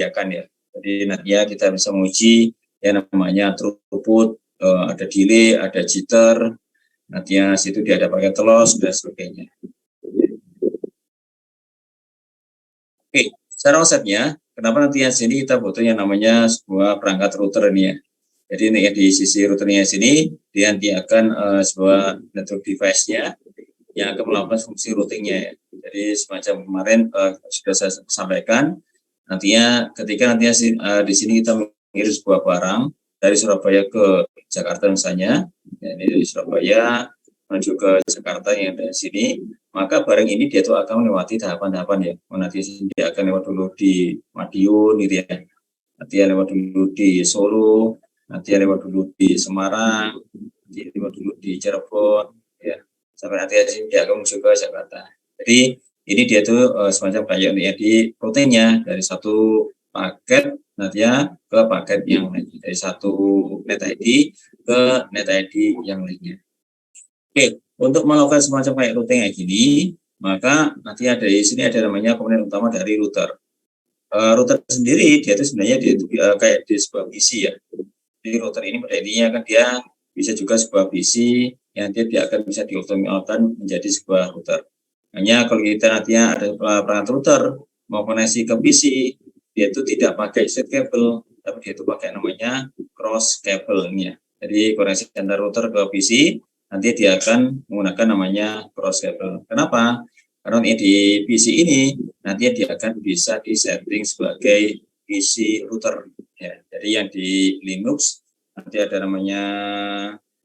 disediakan ya. Jadi nantinya kita bisa menguji yang namanya throughput, ada delay, ada jitter, nantinya situ dia ada pakai loss dan sebagainya. Oke, secara konsepnya, kenapa nantinya sini kita butuh yang namanya sebuah perangkat router ini ya. Jadi ini ya, di sisi routernya sini dia nanti akan sebuah network device-nya yang akan melakukan fungsi routingnya ya. Jadi semacam kemarin sudah saya sampaikan, nantinya ketika nantinya di sini kita mengirim sebuah barang dari Surabaya ke Jakarta misalnya, ya, ini dari Surabaya menuju ke Jakarta yang dari sini, maka barang ini dia tuh akan melewati tahapan-tahapan ya. Nanti dia akan lewat dulu di Madiun gitu ya, nanti lewat dulu di Solo, nanti lewat dulu di Semarang, nanti lewat dulu di Cirebon, ya sampai nanti dia akan menuju ke Jakarta. Jadi ini dia tuh semacam kayak di proteinnya dari satu paket nantinya ke paket yang lain, dari satu net ID ke net ID yang lainnya. Oke, untuk melakukan semacam kayak routing kayak gini, maka nanti ada di sini ada namanya komponen utama dari router. Router sendiri dia itu sebenarnya dia itu kayak di sebuah PC ya. Jadi router ini pada intinya kan dia bisa juga sebuah PC yang dia akan bisa dioptimalkan menjadi sebuah router. Hanya kalau kita nantinya ada perangkat router mau koneksi ke PC, dia itu tidak pakai straight cable, tapi dia itu pakai namanya cross cable ini ya. Jadi koneksi antara router ke PC nanti dia akan menggunakan namanya cross cable. Kenapa? Karena di PC ini nanti dia akan bisa disetting sebagai PC router ya. Jadi yang di Linux nanti ada namanya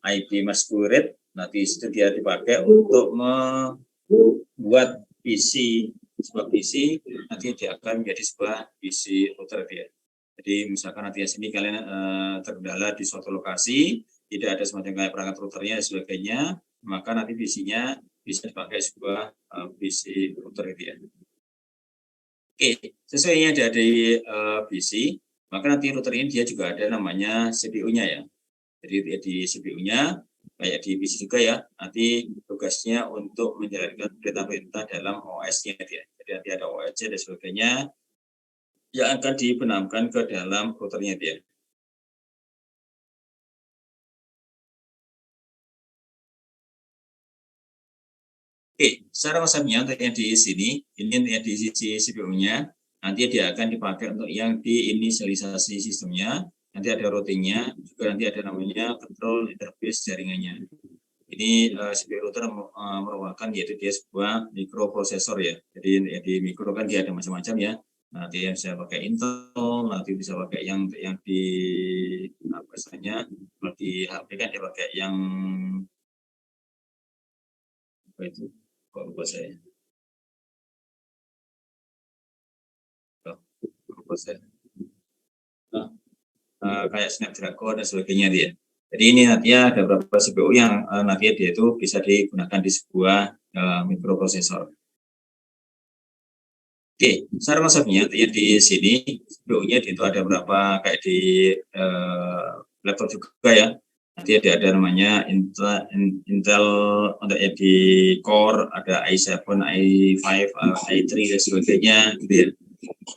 IP Masquerade, nanti itu dia dipakai untuk membuat PC, sebuah PC nanti dia akan menjadi sebuah PC router dia. Jadi misalkan nanti sini kalian terkendala di suatu lokasi, tidak ada semacam kayak perangkat routernya dan sebagainya, maka nanti PC-nya bisa dipakai sebuah PC router itu ya. Oke, sesuai yang ada di PC, maka nanti router ini dia juga ada namanya CPU-nya ya. Jadi di CPU-nya kayak di PC juga ya, nanti tugasnya untuk menjalankan perintah-perintah dalam OS-nya dia. Jadi nanti ada OS-nya dan sebagainya yang akan dibenamkan ke dalam routernya dia. Oke, secara konsepnya untuk yang di sini, ini yang di sisi CPU-nya, nanti dia akan dipakai untuk yang diinisialisasi sistemnya, nanti ada routingnya, juga nanti ada namanya control interface jaringannya. Ini CPU router merupakan yaitu dia sebuah mikroprosesor ya. Jadi di mikro kan dia ada macam-macam ya. Nanti yang bisa pakai Intel, nanti bisa pakai yang di apa istilahnya, kalau di HP kan dia pakai yang apa itu? Kok lupa saya. Lupa saya. Kayak Snapdragon dan sebagainya dia. Jadi ini nantinya ada beberapa CPU yang nantinya dia itu bisa digunakan di sebuah mikroprosesor. Oke, secara konsepnya ya di sini CPU-nya itu ada berapa kayak di laptop juga ya. Nanti ada namanya Intel untuk di Core, ada i7, i5, i3 dan sebagainya gitu ya.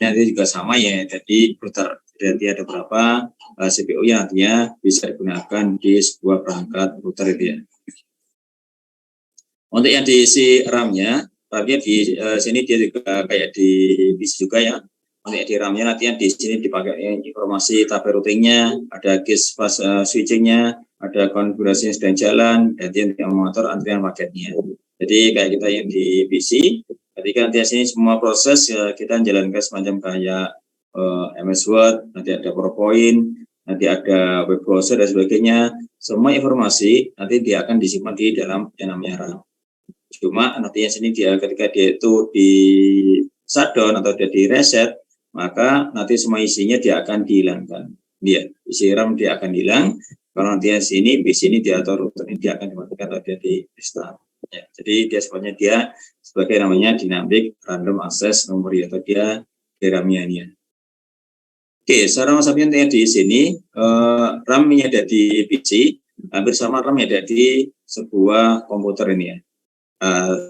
Nanti juga sama ya, jadi router. Jadi ada berapa CPU yang nantinya bisa digunakan di sebuah perangkat router itu ya. Untuk yang diisi RAM-nya, di sini dia juga kayak di PC juga ya. Untuk di RAM-nya nanti di sini dipakai informasi tabel routingnya, ada case fast switchingnya, ada konfigurasi yang sedang jalan, dan yang mengatur antrian paketnya. Jadi kayak kita yang di PC, ketika nanti sini semua proses kita jalankan semacam kayak MS Word, nanti ada PowerPoint, nanti ada web browser dan sebagainya. Semua informasi nanti dia akan disimpan di dalam yang namanya RAM. Cuma nantinya sini dia ketika dia itu di shutdown atau dia di reset, maka nanti semua isinya dia akan dihilangkan. Dia isi RAM dia akan hilang. Kalau nantinya sini di sini dia atau router ini dia akan dimatikan atau dia di restart. Ya, jadi dia sebenarnya dia sebagai namanya dynamic random access memory atau dia DRAM-nya ini. Oke, secara konsepnya di sini RAM-nya ada di PC, hampir sama RAM yang ada di sebuah komputer ini ya.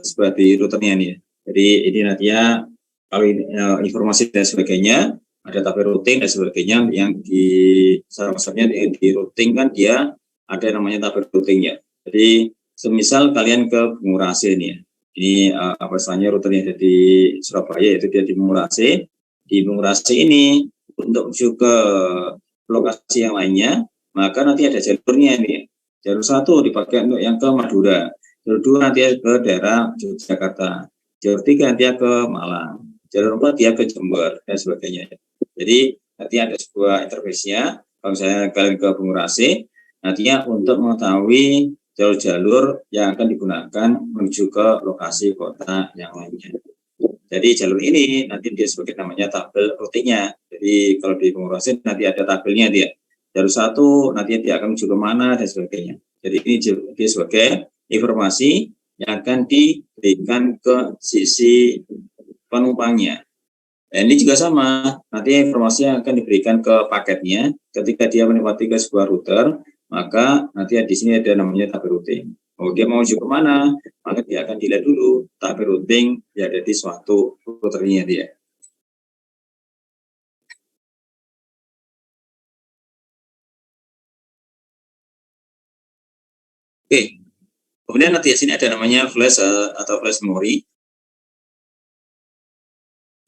Seperti routernya nih. Jadi ini nantinya kalau informasi dan sebagainya ada tabel routing dan sebagainya. Yang di server-servernya di routing kan dia ada namanya tabel routingnya. Jadi semisal kalian ke Bungurasi ini ya, ini apa istilahnya routernya ada di Surabaya, itu dia di Bungurasi. Di Bungurasi ini untuk menuju ke lokasi yang lainnya, maka nanti ada jalurnya ini. Jalur 1 dipakai untuk yang ke Madura, jalur 2 nanti ke daerah Yogyakarta, jalur 3 nanti ke Malang, jalur 4 dia ke Jember dan sebagainya. Jadi nanti ada sebuah interface-nya. Kalau misalnya kalian ke Bungurasi, nantinya untuk mengetahui jalur-jalur yang akan digunakan menuju ke lokasi kota yang lainnya. Jadi jalur ini nanti dia sebagai namanya tabel routingnya. Jadi kalau di Bungurasi nanti ada tabelnya dia. Jalur 1 nanti dia akan menuju ke mana dan sebagainya. Jadi ini dia sebagai informasi yang akan diberikan ke sisi penumpangnya. Nah, ini juga sama, nanti informasi yang akan diberikan ke paketnya ketika dia menikmati ke sebuah router, maka nanti di sini ada namanya tabel routing. Kalau dia mau menuju ke mana, maka dia akan dilihat dulu tabel routing yang ada di suatu routernya dia. Oke, kemudian nanti di sini ada namanya flash atau flash memory.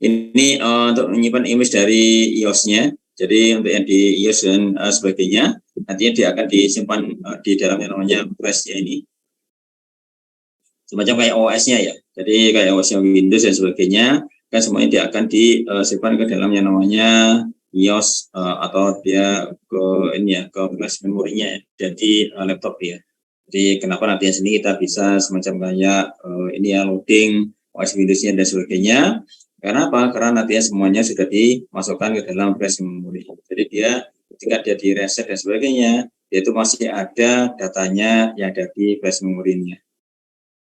Ini untuk menyimpan image dari iOS-nya. Jadi untuk yang di iOS dan sebagainya, nantinya dia akan disimpan di dalam yang namanya flash-nya ini. Semacam kayak OS-nya ya. Jadi kayak OS-nya Windows dan sebagainya, kan semuanya dia akan disimpan ke dalam yang namanya iOS atau dia ke ini ya, ke flash memorinya ya, jadi laptop ya. Jadi kenapa nanti yang sini kita bisa semacam kayak ini ya, loading OS Windows-nya dan sebagainya. Karena apa? Karena nantinya semuanya sudah dimasukkan ke dalam flash memory. Jadi dia ketika dia di reset dan sebagainya, dia itu masih ada datanya yang ada di flash memorinya.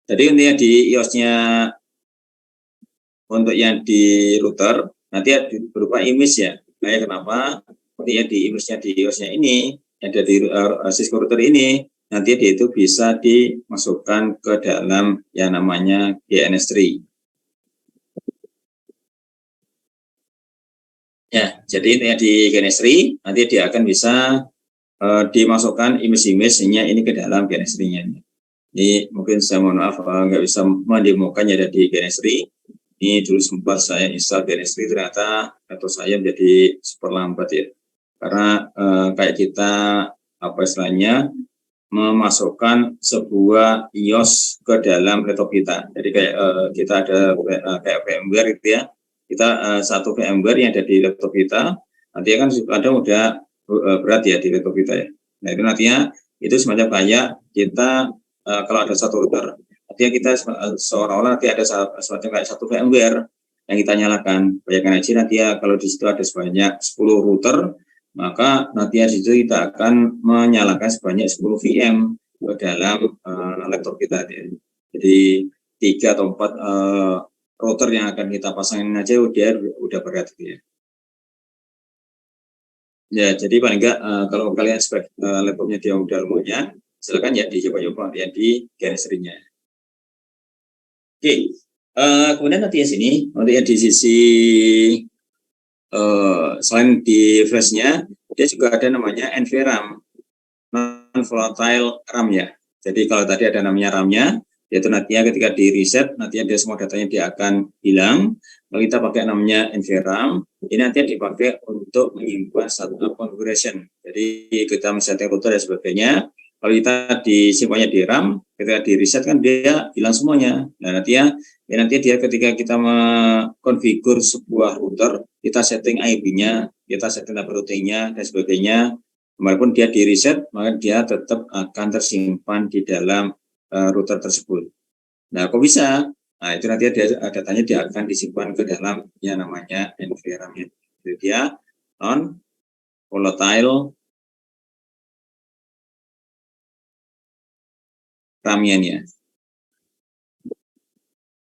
Jadi intinya di iOS-nya untuk yang di router nanti berupa image ya. Kayak kenapa? Nanti yang di image-nya di iOS-nya ini yang ada di Cisco router ini nanti dia itu bisa dimasukkan ke dalam yang namanya DNS3. Ya, jadi intinya di DNS3 nanti dia akan bisa dimasukkan image-image-nya ini ke dalam DNS3-nya. Ini mungkin saya mohon maaf nggak bisa mendemokan ya di DNS3. Ini dulu sempat saya install DNS3 ternyata atau saya menjadi super lambat ya. Karena kayak kita apa istilahnya memasukkan sebuah iOS ke dalam laptop kita. Jadi kayak kita ada kayak VMware gitu ya. Kita satu VMware yang ada di laptop kita, nanti kan kadang udah berat ya di laptop kita ya. Nah itu nantinya itu semacam kayak kita kalau ada satu router, artinya kita seolah-olah nanti ada semacam kayak satu VMware yang kita nyalakan. Bayangkan aja nanti ya kalau di situ ada sebanyak 10 router, maka nanti di situ kita akan menyalakan sebanyak 10 VM ke dalam laptop kita. Jadi 3 atau 4 router yang akan kita pasangin aja udah berat gitu ya. Ya, jadi paling enggak kalau kalian sebagai laptopnya dia udah lumayan, silakan ya dicoba-coba ya di DNS3-nya. Oke, kemudian nanti ya sini, nanti ya di sisi selain di flash-nya, dia juga ada namanya NVRAM, non-volatile RAM ya. Jadi kalau tadi ada namanya RAM-nya, yaitu nantinya ketika di reset, nantinya dia semua datanya dia akan hilang. Kalau kita pakai namanya NVRAM, ini nanti dipakai untuk menyimpan satu configuration. Jadi kita men-setting router dan sebagainya. Kalau kita disimpannya di RAM, ketika di reset kan dia hilang semuanya. Nah nanti dia ketika kita mengkonfigur sebuah router, kita setting IP-nya, kita setting tabel routing-nya dan sebagainya. Walaupun dia di reset, maka dia tetap akan tersimpan di dalam router tersebut. Nah, kok bisa? Nah, itu nanti datanya dia akan disimpan ke dalam yang namanya NVRAM. Itu dia non volatile RAM-nya.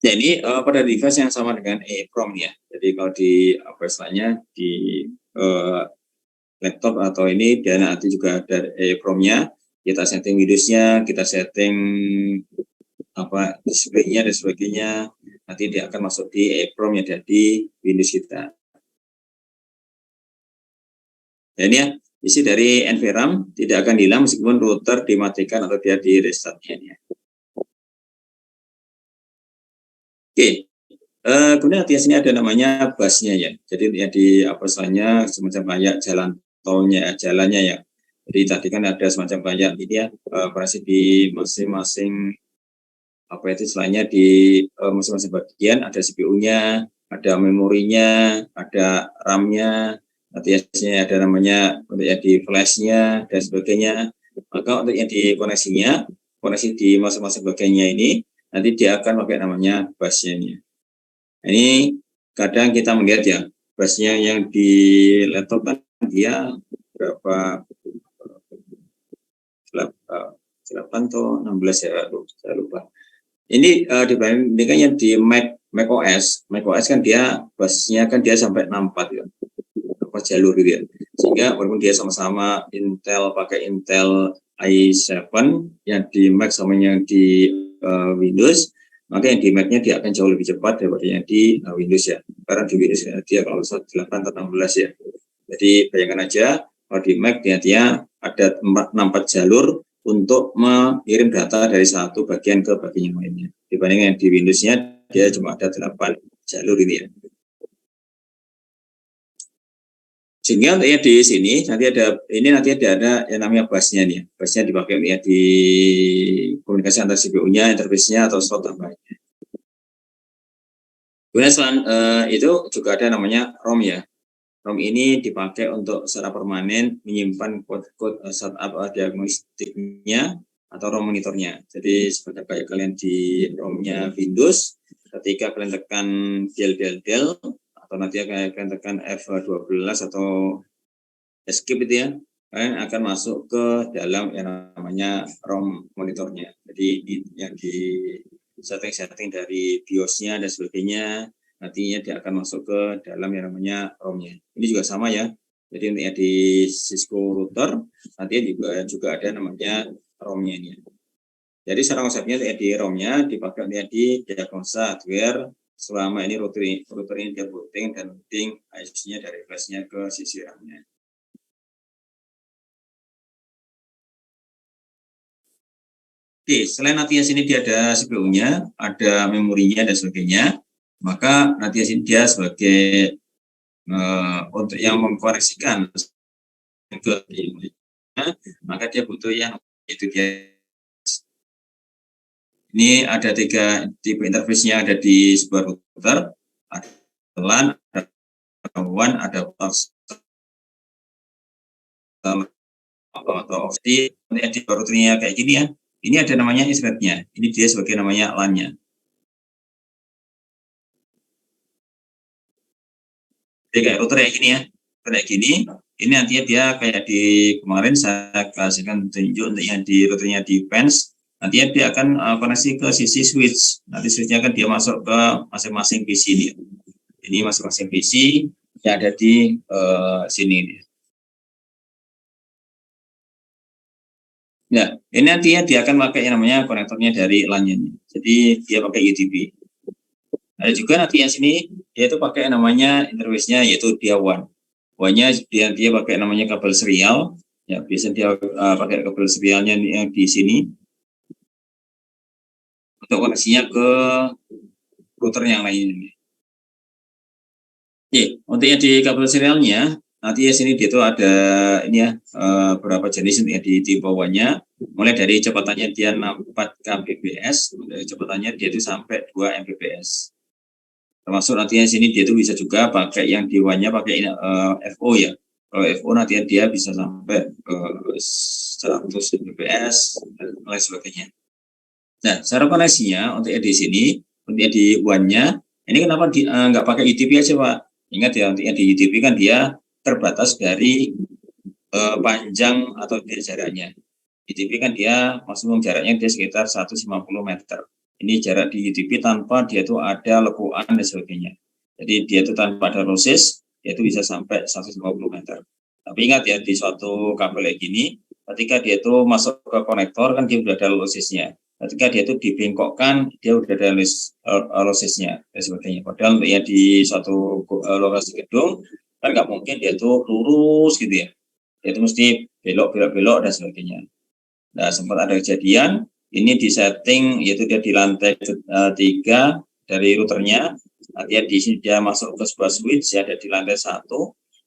Ya, ini pada device yang sama dengan EEPROM ya. Jadi kalau di apa istilahnya di laptop atau ini dan nanti juga ada EEPROM-nya, kita setting Windows-nya, kita setting apa display-nya dan sebagainya, nanti dia akan masuk di EEPROM yang ada di Windows kita. Ya, ini ya, isi dari NVRAM tidak akan hilang meskipun router dimatikan atau dia di restartnya. Ya. Oke, kemudian di sini ada namanya busnya ya. Jadi ya di apa istilahnya semacam kayak jalan tolnya, jalannya ya. Jadi tadi kan ada semacam kayak ini ya, operasi di masing-masing apa itu istilahnya di masing-masing bagian ada CPU-nya, ada memorinya, ada RAM-nya, nanti ada namanya untuk yang di flash-nya dan sebagainya. Maka untuk yang di koneksinya, koneksi di masing-masing bagiannya ini nanti dia akan pakai namanya busnya. Ini kadang kita melihat ya, busnya yang di laptop kan dia berapa 8 atau 16 ya, saya lupa. Ini dibandingkan yang di Mac OS kan dia busnya kan dia sampai 64 ya, apa jalur gitu ya. Sehingga walaupun dia sama-sama Intel pakai Intel i7 yang di Mac sama yang di Windows, maka yang di Mac-nya dia akan jauh lebih cepat daripada yang di Windows ya. Karena di Windows dia kalau 8 atau 16 ya. Jadi bayangkan aja kalau di Mac dia ada 64 jalur untuk mengirim data dari satu bagian ke bagian yang lainnya. Dibandingkan di Windows-nya dia cuma ada 8 jalur ini ya. Sehingga untuk ya di sini nanti ada yang namanya busnya nih. Busnya dipakai ya di komunikasi antar CPU-nya, interface-nya atau slot tambahannya. Kemudian selain itu juga ada namanya ROM ya. ROM ini dipakai untuk secara permanen menyimpan kode-kode startup diagnostiknya atau ROM monitornya. Jadi seperti kayak kalian di ROM-nya Windows, ketika kalian tekan del atau nanti kalian tekan F12 atau escape itu ya, kalian akan masuk ke dalam yang namanya ROM monitornya. Jadi yang di setting dari BIOS-nya dan sebagainya, nantinya dia akan masuk ke dalam yang namanya ROM-nya. Ini juga sama ya. Jadi untuk di Cisco router nanti juga ada namanya ROM-nya ini. Jadi secara konsepnya di ROM-nya dipakai di diagnosa hardware selama ini router ini dia booting dan loading IC-nya dari flash-nya ke sisi RAM-nya. Oke, selain nanti sini dia ada CPU-nya, ada memorinya dan sebagainya, maka nanti sini dia sebagai untuk yang mengkoneksikan ke maka dia butuh yang itu dia. Ini ada 3 tipe interface-nya ada di sebuah router, ada LAN, ada WAN, ada atau di routernya kayak gini ya. Ini ada namanya Ethernet-nya. Ini dia sebagai namanya LAN-nya. Jadi kayak router kayak gini ya. Kayak gini, ini nantinya dia kayak di kemarin saya kasihkan tunjuk untuk yang di routernya di fans. Nantinya dia akan koneksi ke sisi switch. Nanti switch-nya akan dia masuk ke masing-masing PC ini. Ini masing-masing PC yang ada di sini. Nah, ini nantinya dia akan pakai yang namanya konektornya dari LAN-nya. Jadi dia pakai UDP. Ada juga nanti yang sini dia itu pakai namanya interface-nya yaitu dia WAN. WAN-nya dia pakai namanya kabel serial. Ya, biasanya dia pakai kabel serialnya yang di sini untuk koneksinya ke router yang lain ini. Oke, untuk yang di kabel serialnya nanti ya sini dia itu ada ini ya beberapa jenis yang di bawahnya, mulai dari kecepatannya dia 64 Kbps, dari kecepatannya dia itu sampai 2 Mbps. Termasuk nantinya sini dia itu bisa juga pakai yang di WAN-nya pakai FO ya. Kalau FO nanti dia bisa sampai 100 Mbps dan lain sebagainya. Nah, cara koneksinya untuk yang di sini, untuk yang di WAN-nya, ini kenapa nggak pakai UDP aja Pak? Ingat ya, untuk yang di UDP kan dia terbatas dari panjang atau jaraknya. UDP kan dia maksimum jaraknya dia sekitar 150 meter. Ini jarak di UDP tanpa dia itu ada lekuan dan sebagainya. Jadi dia itu tanpa ada losses, dia itu bisa sampai 150 meter. Tapi ingat ya, di suatu kabel kayak gini, ketika dia itu masuk ke konektor kan dia sudah ada lossesnya. Ketika dia itu dibengkokkan, dia sudah ada lossesnya dan sebagainya. Padahal ya di suatu lokasi gedung kan nggak mungkin dia itu lurus gitu ya. itu mesti belok dan sebagainya. Nah, sempat ada kejadian ini di setting, yaitu dia di lantai 3 dari routernya. Artinya di sini dia masuk ke sebuah switch, ya, ada di lantai 1,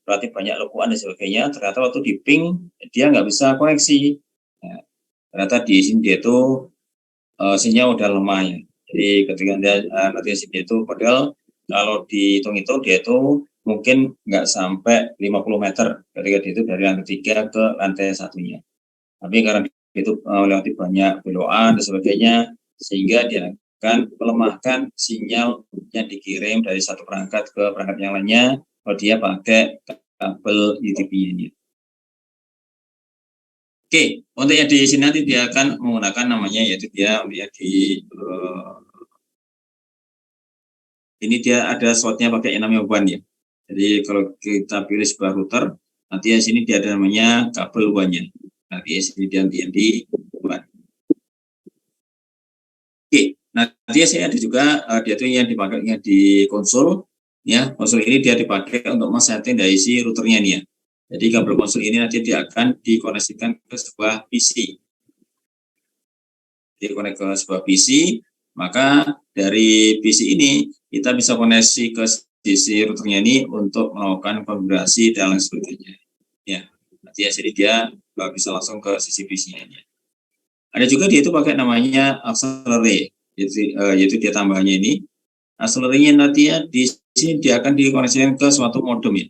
berarti banyak lekuan dan sebagainya. Ternyata waktu di ping dia nggak bisa koneksi. Nah, ternyata di sini dia itu sinyal udah lemah, ya. Jadi ketika dia nanti sini itu padahal kalau dihitung-hitung dia itu mungkin nggak sampai 50 meter ketika dia itu dari lantai 3 ke lantai 1-nya. Tapi karena itu melewati banyak belokan dan sebagainya, sehingga dia akan melemahkan sinyal yang dikirim dari satu perangkat ke perangkat yang lainnya kalau dia pakai kabel UTP-nya. Oke, untuk yang di sini nanti dia akan menggunakan namanya, yaitu dia ini dia ada slotnya pakai yang namanya WAN, ya. Jadi kalau kita pilih sebuah router, nanti di sini dia ada namanya kabel WAN-nya. Nanti di sini dia di WAN. Oke, nah dia sini ada juga dia itu yang dipakai di konsol, ya. Konsol ini dia dipakai untuk men-setting dari si routernya nih, ya. Jadi kabel konsol ini nanti dia akan dikoneksikan ke sebuah PC. Dikonek ke sebuah PC, maka dari PC ini kita bisa koneksi ke sisi routernya ini untuk melakukan konfigurasi dan lain sebagainya. Ya, nanti jadi dia bisa langsung ke sisi PC-nya. Ada juga dia itu pakai namanya accelerate, yaitu dia tambahannya ini. Accelerate-nya nanti ya di sini dia akan dikoneksikan ke suatu modem, ya.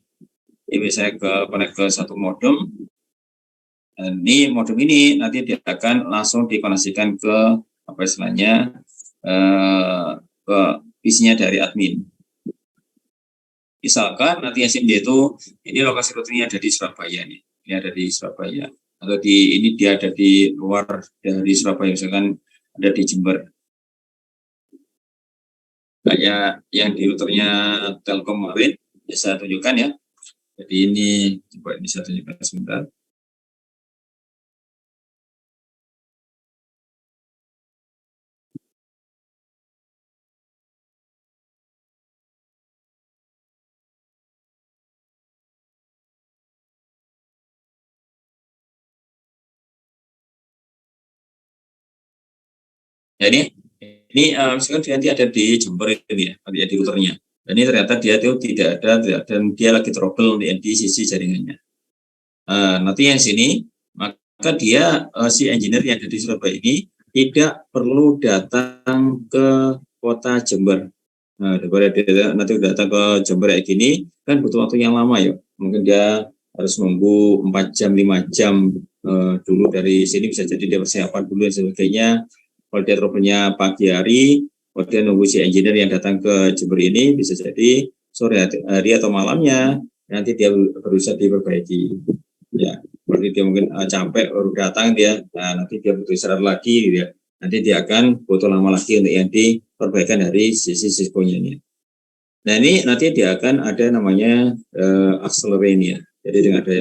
Jadi saya connect ke satu modem. Dan ini modem ini nanti dia akan langsung dikoneksikan ke apa istilahnya ke PC-nya dari admin. Misalkan nanti SMD itu ini lokasi routernya ada di Surabaya nih. Ini ada di Surabaya. Atau ini dia ada di luar dari Surabaya, misalkan ada di Jember. Kayak yang di routernya Telkom kemarin, bisa tunjukkan, ya. Jadi ini coba bisa tunjukkan sebentar. Jadi ini misalkan nanti ada di Jember ini, ya, nanti di routernya. Dan ini ternyata dia itu tidak ada, dan dia lagi trouble di sisi jaringannya. Nanti yang sini, maka dia si engineer yang ada di Surabaya ini tidak perlu datang ke kota Jember. Nah, daripada dia nanti datang ke Jember kayak gini, kan butuh waktu yang lama, ya. Mungkin dia harus nunggu 4 jam, 5 jam dulu dari sini, bisa jadi dia persiapan dulu dan sebagainya. Kalau dia trouble-nya pagi hari, kalau dia nunggu si engineer yang datang ke Jember ini, bisa jadi sore hari atau malamnya, nanti dia berusaha diperbaiki. Ya, berarti dia mungkin capek baru datang dia, nah nanti dia butuh istirahat lagi, gitu, ya. Nanti dia akan butuh lama lagi untuk yang diperbaikan dari sisi Cisco-nya ini. Nah, ini nanti dia akan ada namanya accelerate, ya. Jadi dengan ada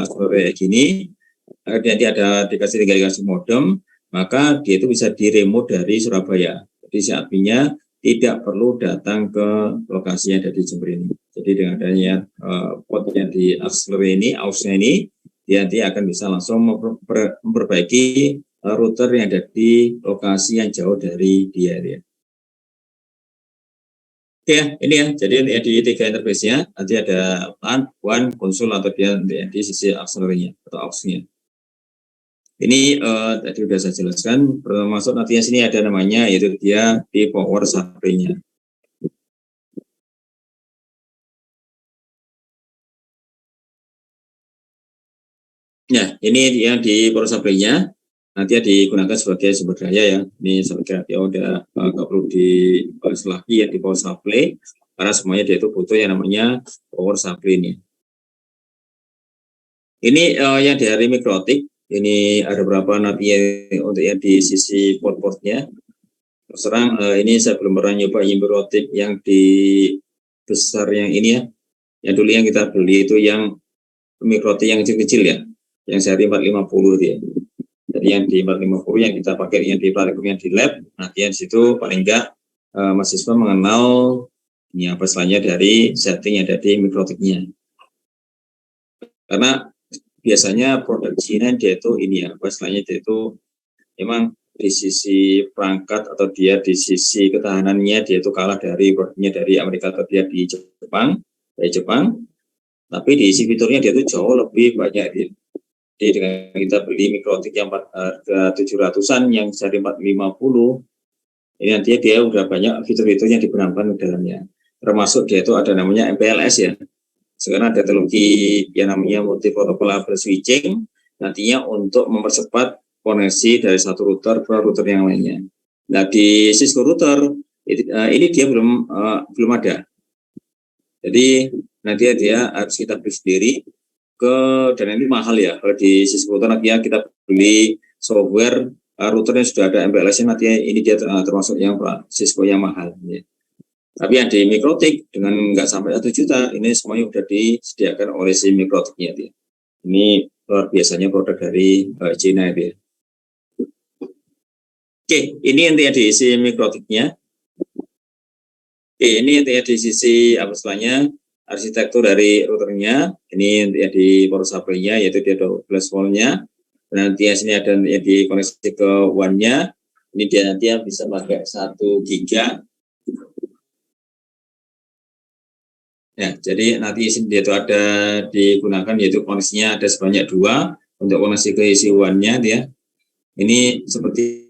accelerate gini, nanti ada dikasih modem, maka dia itu bisa di-remote dari Surabaya. Jadi si adminnya tidak perlu datang ke lokasi yang ada di Jember ini. Jadi dengan adanya port yang di accelerate ini, AUX-nya ini, dia nanti akan bisa langsung memperbaiki router yang ada di lokasi yang jauh dari dia. Oke, ya, ini ya. Jadi di 3 interface-nya nanti ada LAN, WAN, konsol, atau dia di sisi accelerate-nya atau AUX-nya. Ini tadi sudah saya jelaskan. Termasuk nantinya sini ada namanya, yaitu dia di power supply-nya. Ya, ini yang di power supply-nya nanti digunakan sebagai sumber daya, ya. Ini saya kira dia udah nggak perlu dibahas lagi, ya, di power supply, karena semuanya dia itu butuh yang namanya power supply ini. Ini yang dari Mikrotik. Ini ada berapa nanti untuk yang di sisi port-portnya. Terserang ini saya belum pernah nyoba Mikrotik yang di besar yang ini, ya. Yang dulu yang kita beli itu yang Mikrotik yang kecil-kecil, ya. Yang seri 450 dia. Jadi yang di 450 yang kita pakai yang di praktikum yang di lab, nanti di situ paling enggak mahasiswa mengenal ini apa selanjutnya dari setting yang ada di Mikrotiknya. Karena biasanya produk Cina dia itu ini ya, istilahnya dia itu memang di sisi perangkat atau dia di sisi ketahanannya dia itu kalah dari produknya dari Amerika atau dia di Jepang, dari Jepang. Tapi di sisi fiturnya dia itu jauh lebih banyak. Jadi dengan kita beli mikrotik yang harga 700-an yang dari 450, ini nanti dia udah banyak fitur-fitur yang dibenamkan di dalamnya. Termasuk dia itu ada namanya MPLS ya. Sekarang ada teknologi yang namanya multi protocol label switching, nantinya untuk mempercepat koneksi dari satu router ke router yang lainnya. Nah di Cisco router ini dia belum ada. Jadi nanti dia harus kita beli sendiri dan ini mahal ya. Kalau di Cisco router nanti kita beli software routernya sudah ada MPLS-nya, nanti ini dia termasuk yang Cisco yang mahal. Ya. Tapi yang di Mikrotik dengan nggak sampai 1 juta, ini semuanya sudah disediakan oleh si Mikrotiknya dia. Ini luar biasanya produk dari China itu ya. Oke, ini intinya di si Mikrotiknya. Oke, ini intinya di sisi apa istilahnya arsitektur dari routernya. Ini intinya di power supply-nya, yaitu dia 12 volt-nya. Nanti sini ada yang dikoneksi ke WAN-nya. Ini dia nanti bisa pakai 1 giga. Ya, jadi nanti dia itu ada digunakan yaitu koneksinya ada sebanyak 2 untuk koneksi ke isi WAN-nya dia. Ini seperti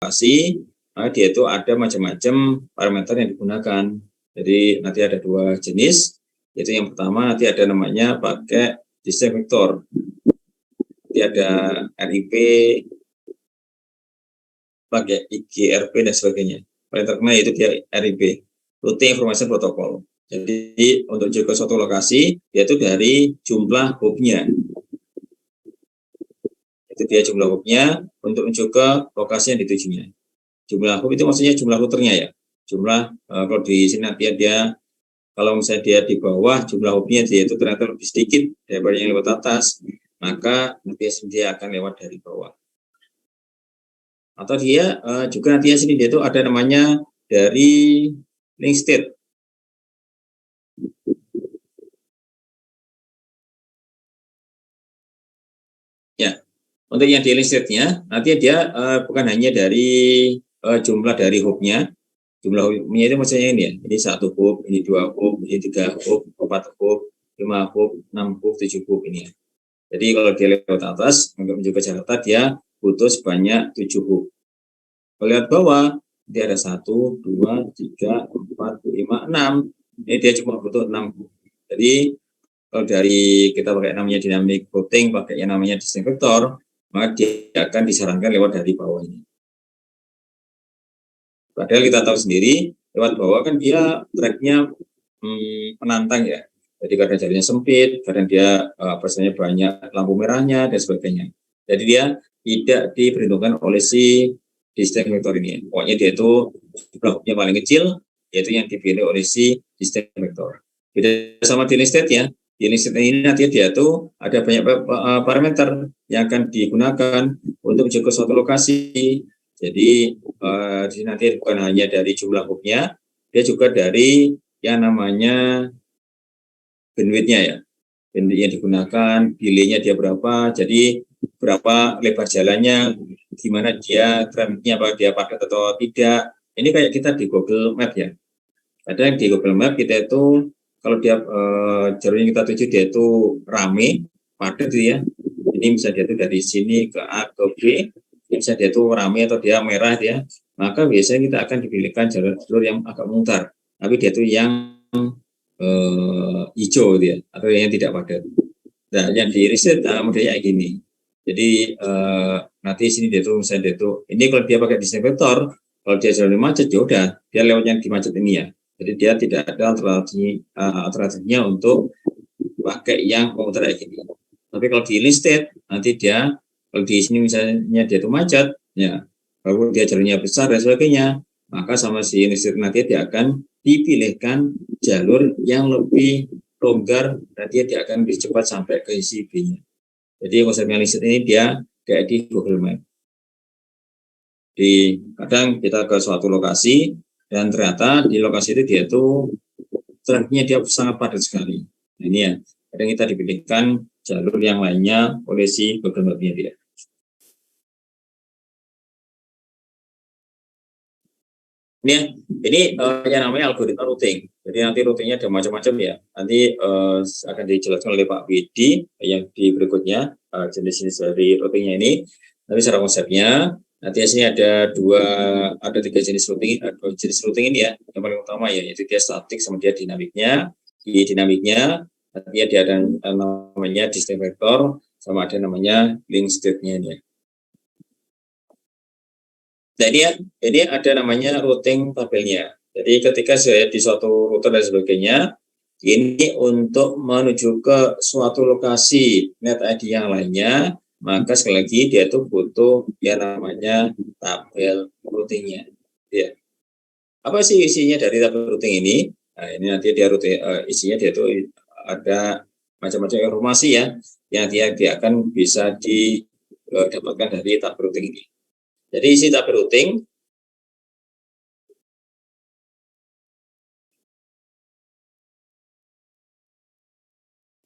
lokasi, dia itu ada macam-macam parameter yang digunakan. Jadi nanti ada dua jenis, yaitu yang pertama nanti ada namanya pakai distinct vector. Nanti ada RIP, pakai IGRP dan sebagainya. Paling terkenal yaitu dia RIP, Routing Information Protocol. Jadi untuk juga suatu lokasi, yaitu dari jumlah hubnya. Itu dia jumlah hubnya untuk menjaga lokasi yang ditujunya. Jumlah hub itu maksudnya jumlah routernya ya. Jumlah kalau di sini nanti dia kalau misalnya dia di bawah jumlah hubnya dia itu ternyata lebih sedikit daripada yang lewat atas, maka nanti dia akan lewat dari bawah. Atau dia juga nanti sini dia itu ada namanya dari link state. Ya, untuk yang di link state-nya nanti dia bukan hanya dari jumlah dari hubnya. Jumlah hubnya itu maksudnya ini ya, ini 1 hub, ini 2 hub, ini 3 hub, 4 hub, 5 hub, 6 hub, 7 hub ini ya. Jadi kalau dia lewat atas, untuk menjaga Jakarta dia butuh sebanyak 7 hub. Kalau lihat bawah, dia ada 1, 2, 3, 4, 5, 6. Ini dia cuma butuh 6 hub. Jadi kalau dari kita pakai namanya dynamic routing, pakai yang namanya distinct vector, maka dia akan disarankan lewat dari bawah ini. Padahal kita tahu sendiri, lewat bawah kan dia tracknya menantang ya. Jadi kadang jalannya sempit, kadang dia pasalnya banyak lampu merahnya dan sebagainya. Jadi dia tidak diperhitungkan oleh si distinct vector ini. Pokoknya dia itu bloknya paling kecil, yaitu yang dipilih oleh si distinct vector. Beda sama di link state ya. Di link state ini nanti dia tuh ada banyak parameter yang akan digunakan untuk menjaga suatu lokasi. Jadi di sini nanti bukan hanya dari jumlah hubnya, dia juga dari yang namanya bandwidth-nya ya. Bandwidth yang digunakan, delay-nya dia berapa, jadi berapa lebar jalannya, gimana dia traffic-nya, apa dia padat atau tidak. Ini kayak kita di Google Map ya. Kadang di Google Map kita itu kalau dia jalur yang kita tuju dia itu rame, padat gitu ya. Ini bisa dia itu dari sini ke A ke B, bisa dia itu rame atau dia merah dia, maka biasanya kita akan dipilihkan jalur yang agak memutar, tapi dia itu yang hijau dia atau yang tidak padat. Nah, yang di riset modelnya kayak gini. Jadi nanti sini dia tuh misalnya dia tuh ini kalau dia pakai distinct vector, kalau dia jalur macet ya udah dia lewat yang di macet ini ya. Jadi dia tidak ada alternatifnya untuk pakai yang komuter kayak gini. Tapi kalau di link state nanti dia kalau di sini misalnya dia tuh macet ya, kalau dia jalurnya besar dan sebagainya, maka sama si link state nanti dia akan dipilihkan jalur yang lebih longgar dan dia akan lebih cepat sampai ke isi B-nya. Jadi konsepnya link state ini dia kayak di Google Map. Di kadang kita ke suatu lokasi dan ternyata di lokasi itu dia tuh trafficnya dia sangat padat sekali. Nah, ini ya, kadang kita dipilihkan jalur yang lainnya oleh si Google Map-nya dia. Ini yang namanya algoritma routing. Jadi nanti routingnya ada macam-macam ya. Nanti akan dijelaskan oleh Pak Widi yang di berikutnya jenis-jenis dari routingnya ini. Tapi secara konsepnya nanti sini ada 3 jenis routing, jenis routing ini ya. Yang paling utama ya, yaitu dia statik sama dia dinamiknya. Di dinamiknya nanti dia ada namanya distinct vector sama ada namanya link state-nya ini. Jadi ada namanya routing tabelnya. Jadi ketika saya di suatu router dan sebagainya, ini untuk menuju ke suatu lokasi net ID yang lainnya, maka sekali lagi dia itu butuh yang namanya tabel routingnya. Ya. Apa sih isinya dari tabel routing ini? Nah, ini nanti dia routing, isinya dia itu ada macam-macam informasi ya, yang dia akan bisa didapatkan dari tabel routing ini. Jadi isi tabel routing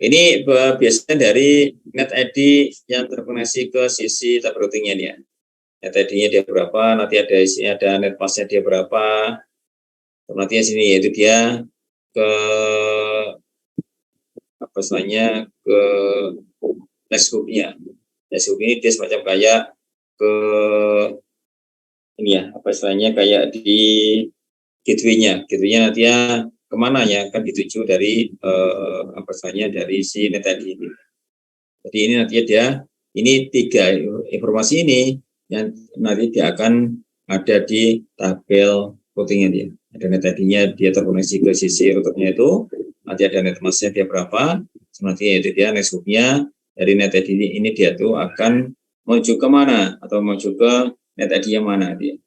ini biasanya dari net ID yang terkoneksi ke sisi tabel routingnya dia. Net ID-nya dia berapa, nanti ada isinya, ada net pass-nya dia berapa, nanti sini yaitu dia ke apa istilahnya ke next group-nya. Next group ini dia semacam kayak ke ini ya, apa istilahnya kayak di gateway-nya nanti ya kemana ya, kan dituju dari apa istilahnya dari si net tadi ini. Jadi ini nanti dia, ini 3 informasi ini yang nanti dia akan ada di tabel routingnya dia. Ada net ID-nya, dia terkoneksi ke sisi routernya itu, nanti ada net mask-nya dia berapa, nanti itu dia net scope-nya, dari net ID ini dia tuh akan menuju ke mana, atau menuju ke net ID yang mana dia.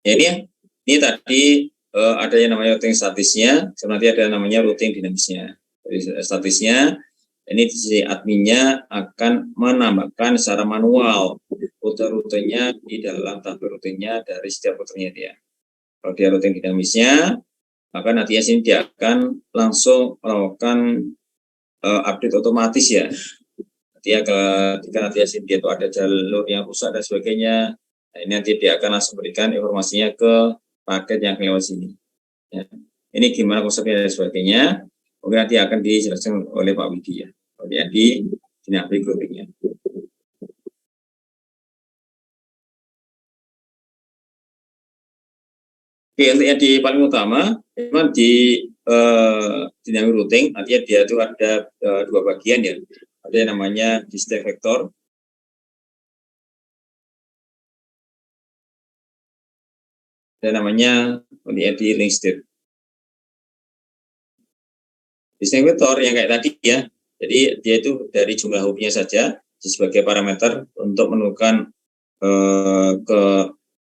Ya ini tadi ada yang namanya routing statisnya, nanti ada namanya routing dinamisnya. Jadi statisnya, ini di sisi adminnya akan menambahkan secara manual rute-rutenya di dalam tabel rutenya dari setiap rutenya dia. Kalau dia routing dinamisnya, maka nantinya sini dia akan langsung melakukan update otomatis ya. Dia ketika nanti dia itu ada jalur yang rusak dan sebagainya, nah ini nanti dia akan langsung berikan informasinya ke paket yang lewat sini. Ya. Ini gimana konsepnya dan sebagainya, mungkin nanti akan dijelaskan oleh Pak Widi ya. Kemudian di aplik groupingnya. Oke, untuk yang di paling utama, memang di dynamic routing, nanti dia itu ada 2 bagian ya. Ada yang namanya di state vector, dan namanya di link state. Di state vector yang kayak tadi ya, jadi dia itu dari jumlah hubnya saja sebagai parameter untuk menentukan ke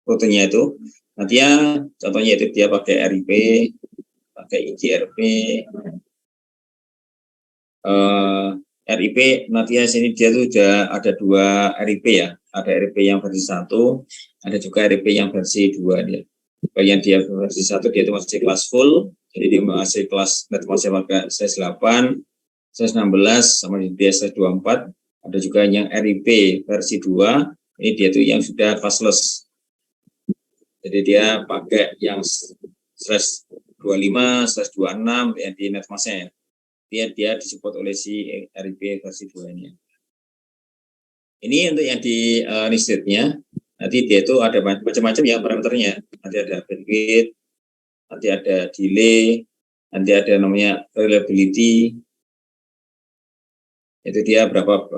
rutenya itu. Nanti ya contohnya itu dia pakai RIP, pakai IGRP, RIP nanti ya sini dia tuh sudah ada 2 RIP ya, ada RIP yang versi 1, ada juga RIP yang versi 2 dia. Bagian dia versi 1 dia itu masih kelas full, jadi dia masih kelas net masih pakai size 8, size 16 sama dia size 24. Ada juga yang RIP versi 2, ini dia tuh yang sudah classless. Jadi dia pakai yang slash 25, slash 26 yang di netmasknya ya. Dia disupport oleh si RIP versi 2 ini. Ini untuk yang di listnya, nanti dia itu ada macam-macam ya parameternya. Nanti ada bandwidth, nanti ada delay, nanti ada namanya reliability. Itu dia berapa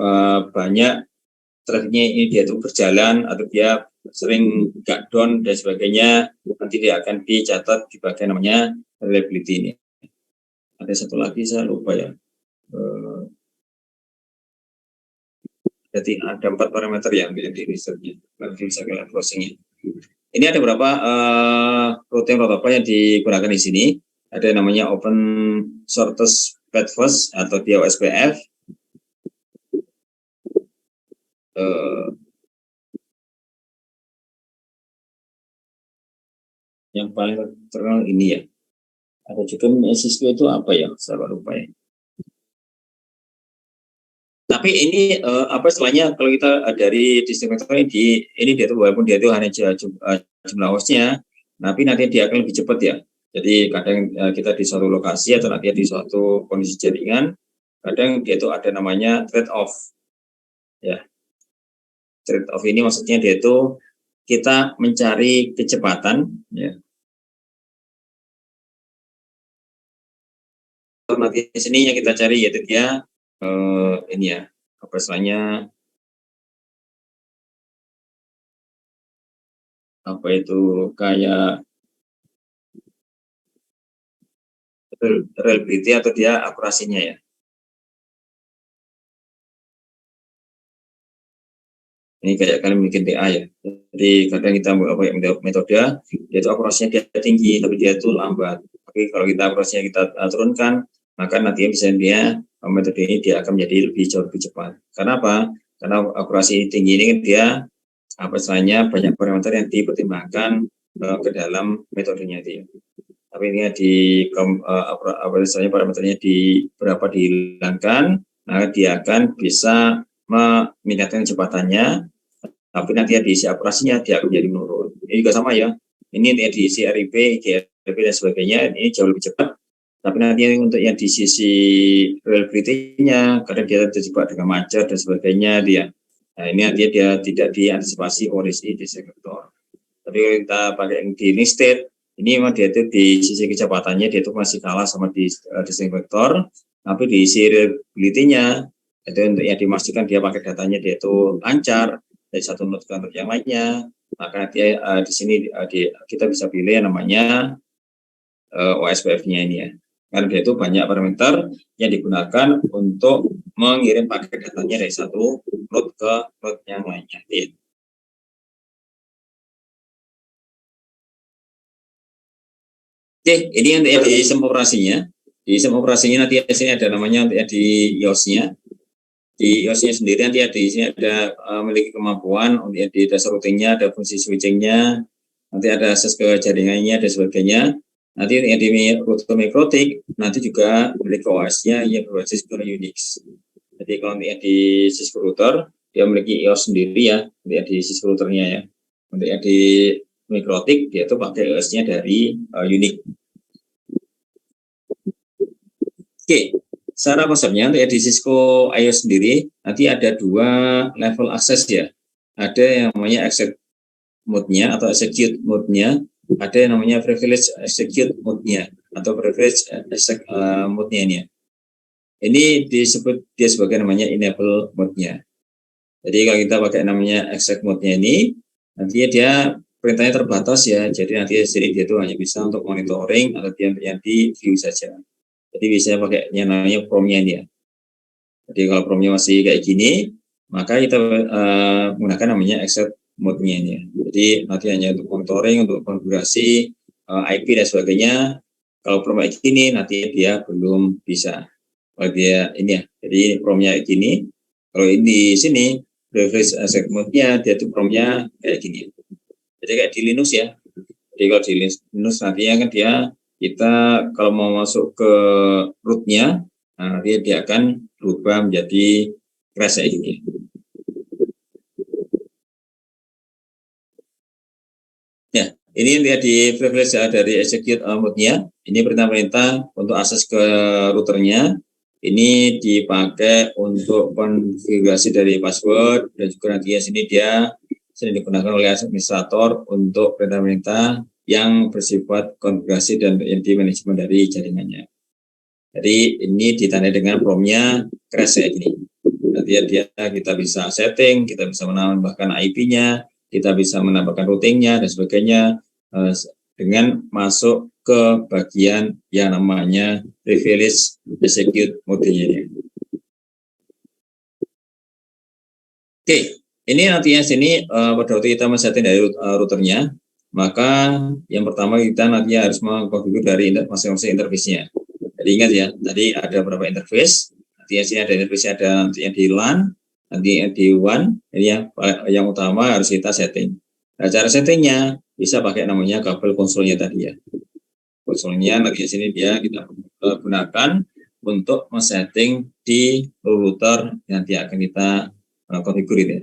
banyak trafficnya ini dia itu berjalan atau dia sering nggak down dan sebagainya, nanti dia akan dicatat di bagian namanya reliability ini. Ada satu lagi saya lupa ya. Jadi ada 4 parameter yang di researchnya, nanti bisa kalian browsingnya. Ini ada beberapa routing protokol yang digunakan di sini. Ada yang namanya Open Shortest Path First atau dia OSPF. Yang paling terkenal ini ya. Ada juga SSQ itu apa ya? Saya lupa ya. Tapi ini apa istilahnya kalau kita dari distributor ini dia tuh walaupun dia itu hanya jumlah hostnya, tapi nanti dia akan lebih cepat ya. Jadi kadang kita di suatu lokasi atau nanti di suatu kondisi jaringan, kadang dia itu ada namanya trade off. Ya, trade off ini maksudnya dia itu kita mencari kecepatan ya. Nanti di sini yang kita cari yaitu dia ini ya, apa istilahnya, apa itu kayak reliability atau dia akurasinya ya. Ini kayak kalian bikin TA ya. Jadi kadang kita metode yaitu akurasinya dia tinggi tapi dia itu lambat. Tapi kalau kita akurasinya kita turunkan, maka nanti bisa dia metode ini dia akan menjadi jauh lebih cepat. Karena apa? Karena akurasi tinggi ini dia apa istilahnya banyak parameter yang dipertimbangkan ke dalam metodenya dia. Tapi ini di apa istilahnya parameternya di berapa dihilangkan, maka dia akan bisa meningkatkan kecepatannya, tapi nanti diisi akurasinya dia akan menjadi menurun. Ini juga sama ya. Ini diisi RIP, IGRP dan sebagainya ini jauh lebih cepat. Tapi nanti untuk yang di sisi reliability-nya, kadang dia terjebak dengan macet dan sebagainya dia. Nah, ini artinya dia tidak diantisipasi oleh si detektor. Tapi kalau kita pakai yang di link state, ini memang dia itu di sisi kecepatannya dia itu masih kalah sama di detektor, tapi di seriability-nya itu untuk yang dimastikan dia pakai datanya dia itu lancar dari satu node ke node yang lainnya, maka dia di sini kita bisa pilih yang namanya OSPF-nya ini ya. Karena dia itu banyak parameter yang digunakan untuk mengirim paket datanya dari satu node ke node yang lainnya. Oke, ini untuk yang di sistem operasinya. Di sistem operasinya nanti di sini ada namanya untuk yang di iOS-nya. Di iOS-nya sendiri nanti di sini ada memiliki kemampuan untuk yang di dasar routingnya, ada fungsi switching-nya, nanti ada akses ke jaringannya dan sebagainya. Nanti yang di router mikrotik nanti juga memiliki OS-nya yang berbasis ke Unix. Jadi kalau untuk yang di Cisco router dia memiliki iOS sendiri ya, untuk yang di Cisco routernya ya. Untuk yang di mikrotik dia itu pakai OS-nya dari Unix. Oke, secara konsepnya untuk di Cisco iOS sendiri nanti ada dua level akses ya. Ada yang namanya execute mode-nya atau execute mode-nya, ada yang namanya privilege execute mode-nya atau privilege mode-nya ini. Ini disebut dia sebagai namanya enable mode-nya. Jadi kalau kita pakai namanya execute mode-nya ini, nanti dia perintahnya terbatas ya. Jadi nanti dia itu hanya bisa untuk monitoring atau dia di view saja. Jadi bisa pakai yang namanya promnya ini ya. Jadi kalau promnya masih kayak gini, maka kita menggunakan namanya execute mode-nya ini ya. Jadi nanti hanya untuk monitoring, untuk konfigurasi IP dan sebagainya. Kalau prom kayak gini, nanti dia belum bisa. Kalau dia ini ya, jadi promnya kayak gini. Kalau ini di sini, privilege execute mode-nya, dia tuh promnya kayak gini. Jadi kayak di Linux ya. Jadi kalau di Linux nantinya kan kita kalau mau masuk ke root-nya, nah, dia akan berubah menjadi crash kayak gini. Ya, ini lihat di privilege dari execute mode-nya. Ini perintah-perintah untuk akses ke routernya. Ini dipakai untuk konfigurasi dari password dan juga nanti sini dia sering digunakan oleh administrator untuk perintah-perintah yang bersifat konfigurasi dan inti manajemen dari jaringannya. Jadi ini ditandai dengan promnya crash kayak gini. Nanti kita bisa setting, kita bisa menambahkan IP-nya, kita bisa menambahkan routingnya dan sebagainya dengan masuk ke bagian yang namanya privilege execute mode-nya. Oke, ini nantinya sini pada waktu kita men-setting dari routernya, maka yang pertama kita nantinya harus mengkonfigurasi dari masing-masing interface-nya. Jadi ingat ya, tadi ada beberapa interface. Nanti sini ada interface ada nanti yang di LAN, nanti yang di WAN. Ini yang utama harus kita setting. Nah, cara settingnya bisa pakai namanya kabel konsolnya tadi ya. Konsolnya nanti sini kita gunakan untuk men-setting di router yang nanti akan kita konfigurasi ya.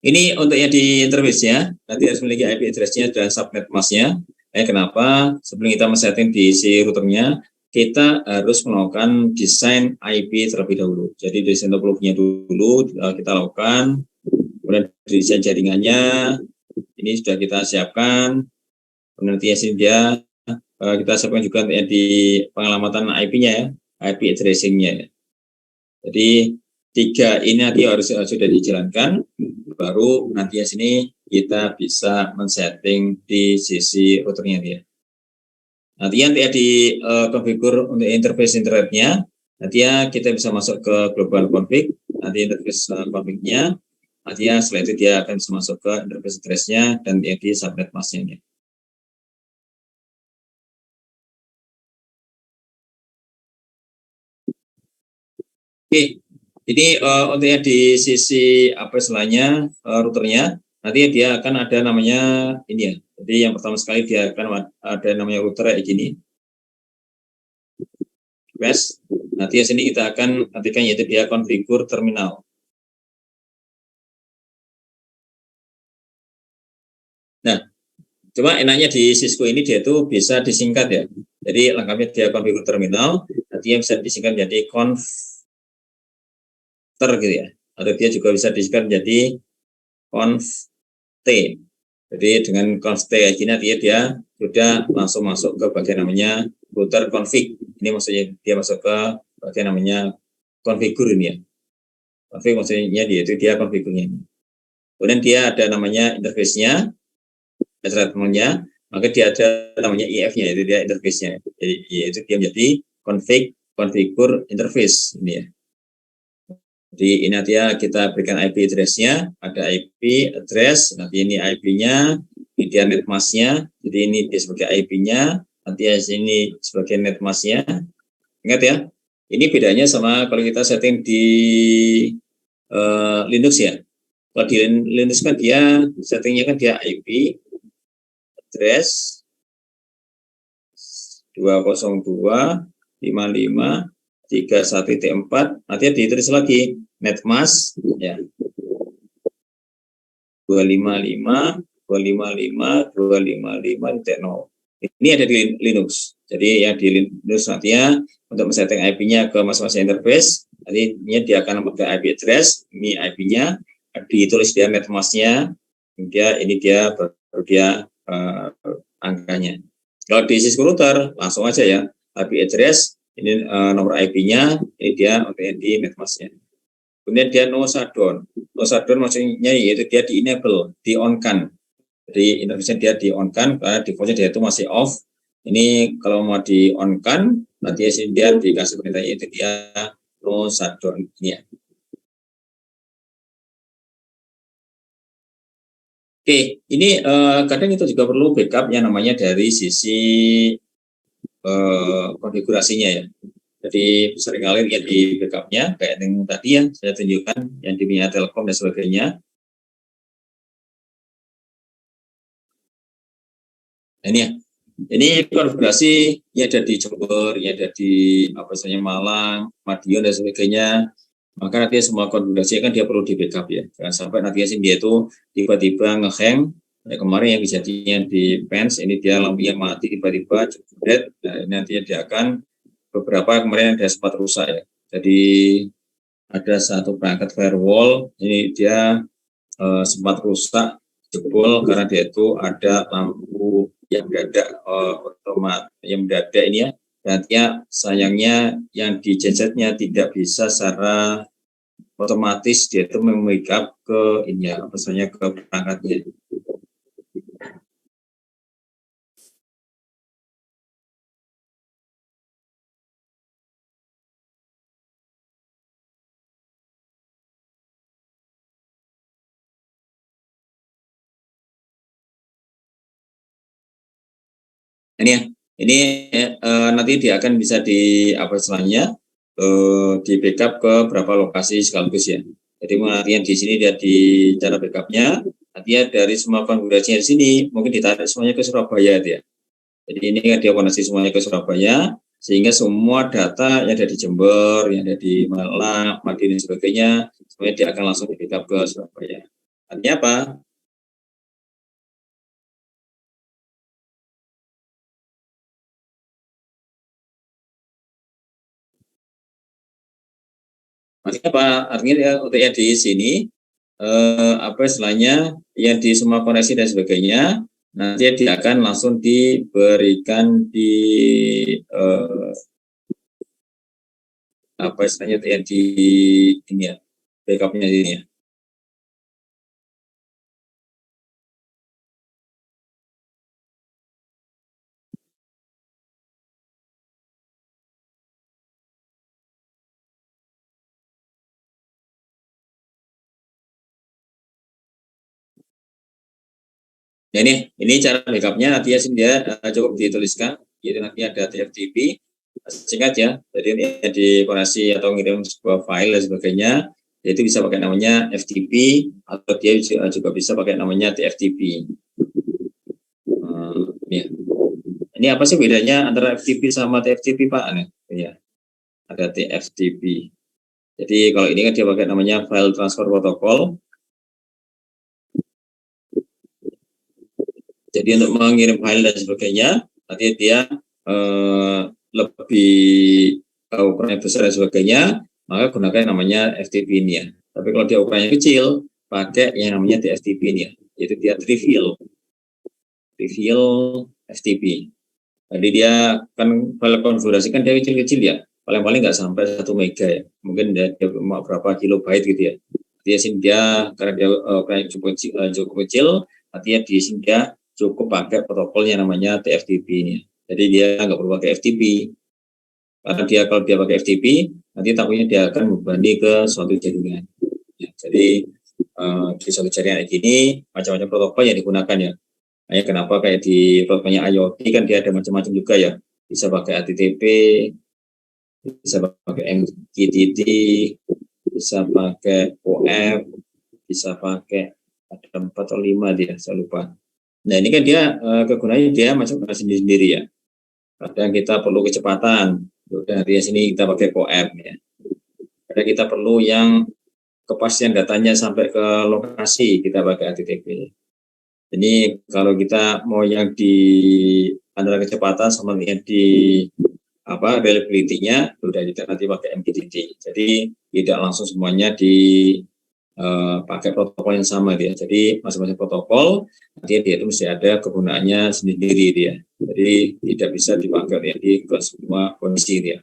Ini untuk yang di interface ya, nanti harus memiliki IP address-nya dan subnet mask-nya. Kenapa? Sebelum kita men-setting di si routernya, kita harus melakukan desain IP terlebih dahulu. Jadi desain topologinya dulu kita lakukan, kemudian desain jaringannya, ini sudah kita siapkan. Kemudian dia kita siapkan juga di pengelamatan IP-nya ya, IP addressing-nya. Jadi 3 ini nanti harus sudah dijalankan, baru nanti sini kita bisa men-setting di sisi routernya dia. Nanti yang di konfigur untuk interface internetnya, nanti kita bisa masuk ke global config, nanti interface config-nya, nanti setelah itu dia akan masuk ke interface address-nya dan di subnet mask-nya. Oke, jadi untuk yang di sisi apa istilahnya routernya, nanti dia akan ada namanya ini ya. Jadi yang pertama sekali dia akan ada namanya router kayak gini. Request. Nanti di sini kita akan nantikan yaitu dia konfigur terminal. Nah, cuma enaknya di Cisco ini dia itu bisa disingkat ya. Jadi lengkapnya dia konfigur terminal, nanti yang bisa disingkat menjadi conf gitu ya, atau dia juga bisa disingkat menjadi conf T. Jadi dengan conf T gini dia sudah langsung masuk ke bagian namanya router config. Ini maksudnya dia masuk ke bagian namanya konfigur ini ya. Config maksudnya dia konfigurnya. Kemudian dia ada namanya interface-nya, treatment-nya, maka dia ada namanya IF-nya, itu dia interface-nya. Jadi yaitu dia menjadi konfigur interface ini ya. Jadi ini nanti ya kita berikan IP address-nya, ada IP address, nanti ini IP-nya, ini dia netmask-nya, jadi ini dia sebagai IP-nya, nanti ya sini sebagai netmask-nya. Ingat ya, ini bedanya sama kalau kita setting di Linux ya. Kalau di Linux kan dia settingnya kan dia IP address 202.55.31.4, nanti ditulis lagi netmask ya 255.255.255.0. Ini ada di Linux. Jadi yang di Linux nantinya untuk men-setting IP-nya ke masing-masing interface, nanti dia akan pakai IP address, ini IP-nya, ditulis dia netmask-nya, ini dia baru dia angkanya. Kalau di Cisco router langsung aja ya, IP address, ini nomor IP-nya, ini dia untuk di netmask-nya. Kemudian dia no shutdown. No shutdown maksudnya yaitu dia di enable, di on-kan. Jadi interface dia di on-kan, karena defaultnya dia itu masih off. Ini kalau mau di on-kan, nanti dia dikasih perintah itu dia no shutdown ini ya. Oke, ini kadang itu juga perlu backup yang namanya dari sisi konfigurasinya ya. Jadi seringkali lihat di backupnya kayak yang tadi yang saya tunjukkan yang di Mia Telkom dan sebagainya. Nah, ini ya. Ini konfigurasi yang ada di Jember, yang ada di Malang, Madiun dan sebagainya. Maka nanti semua konfigurasi kan dia perlu di backup ya. Jangan sampai nanti dia itu tiba-tiba ngehang. Ya, kemarin yang kejadian di Pens ini dia lampunya mati tiba-tiba jebret. Nah, nanti dia akan beberapa kemarin ada sempat rusak ya. Jadi ada satu perangkat firewall ini dia sempat rusak jebol karena dia itu ada lampu yang mendadak otomatis yang mendadak ini ya. Nantinya sayangnya yang di gensetnya tidak bisa secara otomatis dia itu membackup ke ini ya, misalnya ke perangkatnya. Ini nanti dia akan bisa di di backup ke berapa lokasi sekaligus ya. Jadi nantinya di sini dia di cara backupnya, nantinya dari semua konfigurasinya di sini mungkin ditarik semuanya ke Surabaya dia. Jadi ini kan dia koneksi semuanya ke Surabaya, sehingga semua data yang ada di Jember, yang ada di Malang, Madiun dan sebagainya, semuanya dia akan langsung di backup ke Surabaya. Artinya apa? Artinya apa? Artinya ya, untuk yang di sini istilahnya yang di semua koneksi dan sebagainya nanti dia akan langsung diberikan di istilahnya yang di ini ya backupnya ini ya. Ya ini cara backupnya nanti ya dia cukup dituliskan, yaitu nanti ada TFTP singkat ya. Jadi ini dikoneksi atau ngirim sebuah file dan sebagainya, itu bisa pakai namanya FTP atau dia juga bisa pakai namanya TFTP. Ya. Ini apa sih bedanya antara FTP sama TFTP Pak? Ya, ada TFTP. Jadi kalau ini kan dia pakai namanya file transfer protocol. Jadi untuk mengirim file dan sebagainya, nanti dia lebih ukurannya besar dan sebagainya, maka gunakan namanya FTP ini ya. Tapi kalau dia ukurannya kecil, pakai yang namanya TFTP ini ya, yaitu dia trivial FTP. Jadi dia kan file konfigurasi kan dia kecil-kecil ya, paling-paling nggak sampai 1 mega ya, mungkin dia cuma berapa kilobyte gitu ya. Dia sini dia karena dia cukup kecil, artinya di sini dia cukup pakai protokol yang namanya TFTP ini. Jadi dia nggak perlu pakai FTP. Karena dia kalau dia pakai FTP, nanti takutnya dia akan membebani ke suatu jaringan. Ya, jadi di suatu jaringan ini macam-macam protokol yang digunakan ya. Nah, kenapa kayak di protokolnya IoT kan dia ada macam-macam juga ya. Bisa pakai HTTP, bisa pakai MQTT, bisa pakai OF, bisa pakai ada 4 atau 5 dia, saya lupa. Nah ini kan dia kegunaannya dia masuk sendiri-sendiri ya. Kadang kita perlu kecepatan, dari sini kita pakai OF ya. Kadang kita perlu yang kepastian datanya sampai ke lokasi, kita pakai HTTP. Ini kalau kita mau yang di antara kecepatan sama yang di reliability-nya sudah kita nanti pakai MQTT. Jadi tidak langsung semuanya pakai protokol yang sama dia. Jadi masing-masing protokol nanti dia itu mesti ada kegunaannya sendiri dia. Jadi tidak bisa dipakai di semua kondisi dia.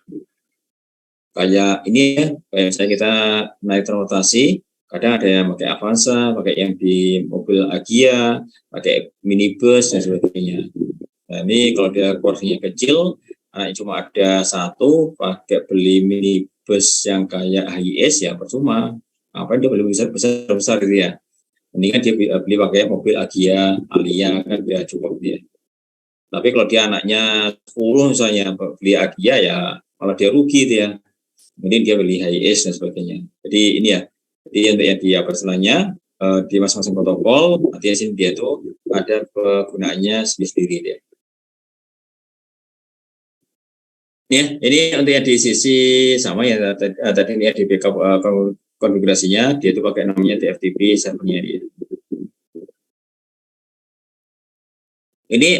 Kayak ini ya, kayak misalnya kita naik transportasi, kadang ada yang pakai Avanza, pakai yang di mobil Agia, pakai minibus dan sebagainya. Nah ini kalau dia porsinya kecil, cuma ada satu, pakai beli minibus yang kayak HIS ya percuma. Apa dia beli besar gitu ya. Ini kan dia beli pakai mobil Agia, Alia kan dia cukup dia. Tapi kalau dia anaknya 10 misalnya beli Agia ya malah dia rugi dia. Kemudian dia beli HIS dan sebagainya. Jadi ini ya, jadi untuk yang di apa istilahnya di masing-masing protokol, artinya sini dia tuh ada kegunaannya sendiri dia. Ya, ini untuk yang di sisi sama ya tadi ini ya di backup konfigurasinya dia itu pakai namanya TFTP servernya dia. Ini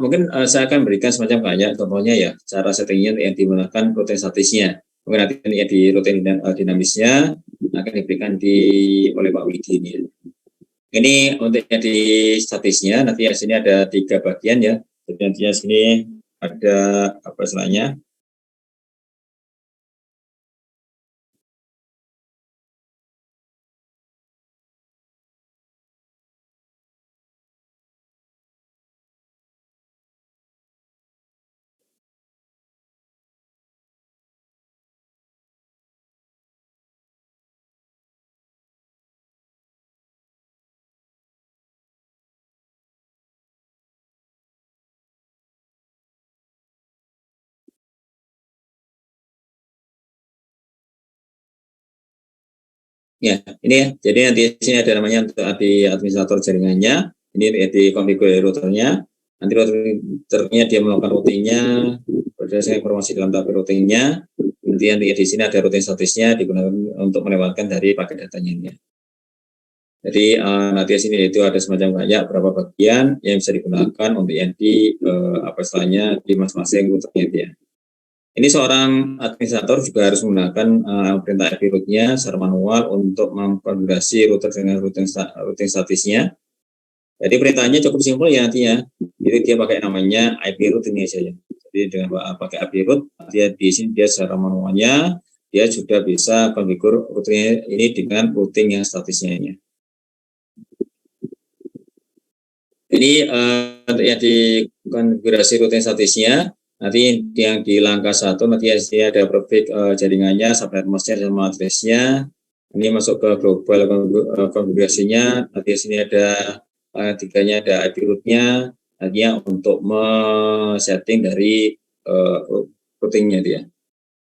mungkin saya akan berikan semacam kayak contohnya ya cara settingnya yang digunakan rutin statisnya. Mungkin nanti ya di rutin dinamisnya akan diberikan oleh Pak Widi ini. Ini untuk yang di statisnya nanti ya sini ada 3 bagian ya. Jadi nantinya sini ada apa istilahnya? Ya, ini ya. Jadi nanti sini ada namanya untuk di administrator jaringannya. Ini di konfigurasi routernya. Nanti routernya dia melakukan routingnya berdasarkan informasi dalam tabel routingnya. Kemudian di sini ada routing statusnya digunakan untuk melewatkan dari paket datanya. Jadi nanti di sini itu ada semacam kayak berapa bagian yang bisa digunakan untuk yang di apa istilahnya di masing-masing routernya dia. Ini seorang administrator juga harus menggunakan perintah IP root-nya secara manual untuk mengkonfigurasi router dengan routing statusnya. Jadi perintahnya cukup simpel ya nantinya. Jadi dia pakai namanya IP root ini saja. Jadi dengan pakai IP root, dia di sini dia secara manualnya dia sudah bisa konfigur routernya ini dengan routing yang statusnya ini. Ini yang di konfigurasi routing statusnya. Nanti yang di langkah 1 nanti ada profil jaringannya, subnet masknya dan matriksnya. Ini masuk ke global konfigurasinya. Nanti sini ada tiganya ada IP root-nya. Nantinya untuk setting dari routingnya dia.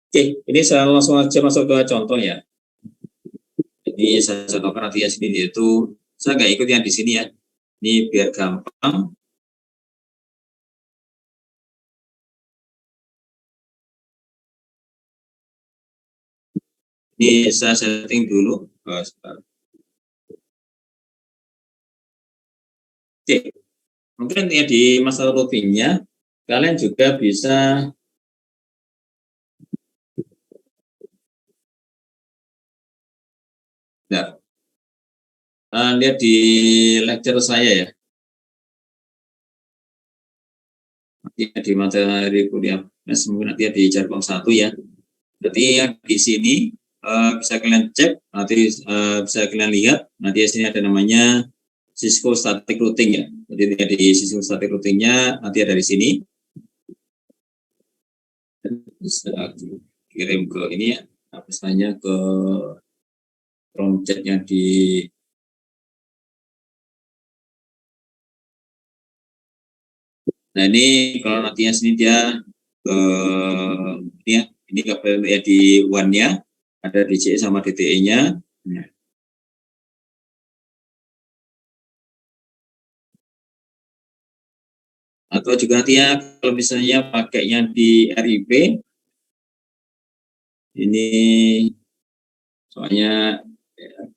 Oke, ini saya langsung aja masuk ke contoh ya. Ini saya contohkan nanti sini yaitu saya nggak ikut yang di sini ya. Ini biar gampang. Ini saya setting dulu. Oke, mungkin ya di masalah routingnya kalian juga bisa Nah, lihat di lecture saya ya. Di materi kuliah mungkin nanti di Jargon 1 ya. Berarti yang di sini bisa kalian cek, nanti bisa kalian lihat, nanti di sini ada namanya Cisco Static Routing ya. Jadi di Cisco Static Routingnya nanti ada di sini. Bisa kirim ke ini ya, misalnya ke chat yang di nah ini kalau nantinya sini dia ini ya, ini kabel ya di WAN-nya ada DCE sama DTE-nya. Atau juga nanti ya kalau misalnya pakainya di RIP ini soalnya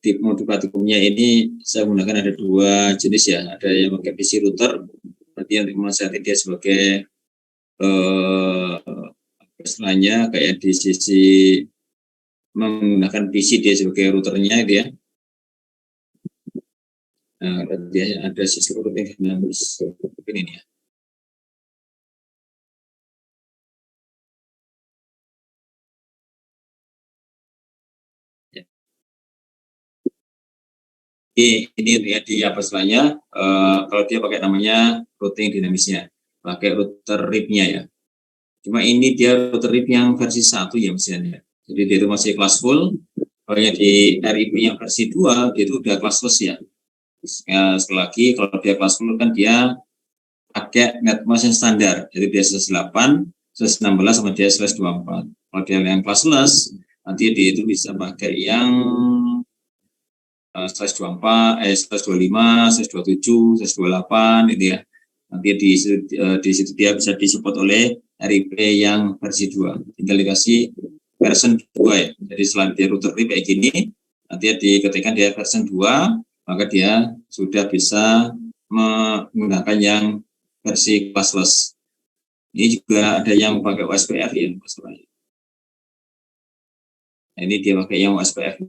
di multiplatikumnya ini saya gunakan ada dua jenis ya, ada yang pakai PC router berarti yang memanfaatkan dia sebagai istilahnya kayak di sisi menggunakan PC dia sebagai routernya dia. Nah, dia ada sisi routing ini ya. Ini ya di apa istilahnya kalau dia pakai namanya routing dinamisnya, pakai router RIP-nya ya. Cuma ini dia router RIP yang versi 1 ya misalnya. Jadi dia itu masih kelas full. Kalau yang di RIP yang versi 2 itu udah classless ya. Sekali lagi kalau dia kelas full kan dia pakai netmask yang standar. Jadi dia /8, /16 sama dia /24. Kalau dia yang classless nanti dia itu bisa pakai yang /24, /25, /27, /28 itu ya. Nanti di situ dia bisa disupport oleh RIP yang versi 2. Tinggal dikasih version 2 ya. Jadi selain dia router RIP kayak gini, nanti diketikkan dia version 2, maka dia sudah bisa menggunakan yang versi classless. Ini juga ada yang pakai OSPF ya. Nah, ini dia pakai yang OSPF.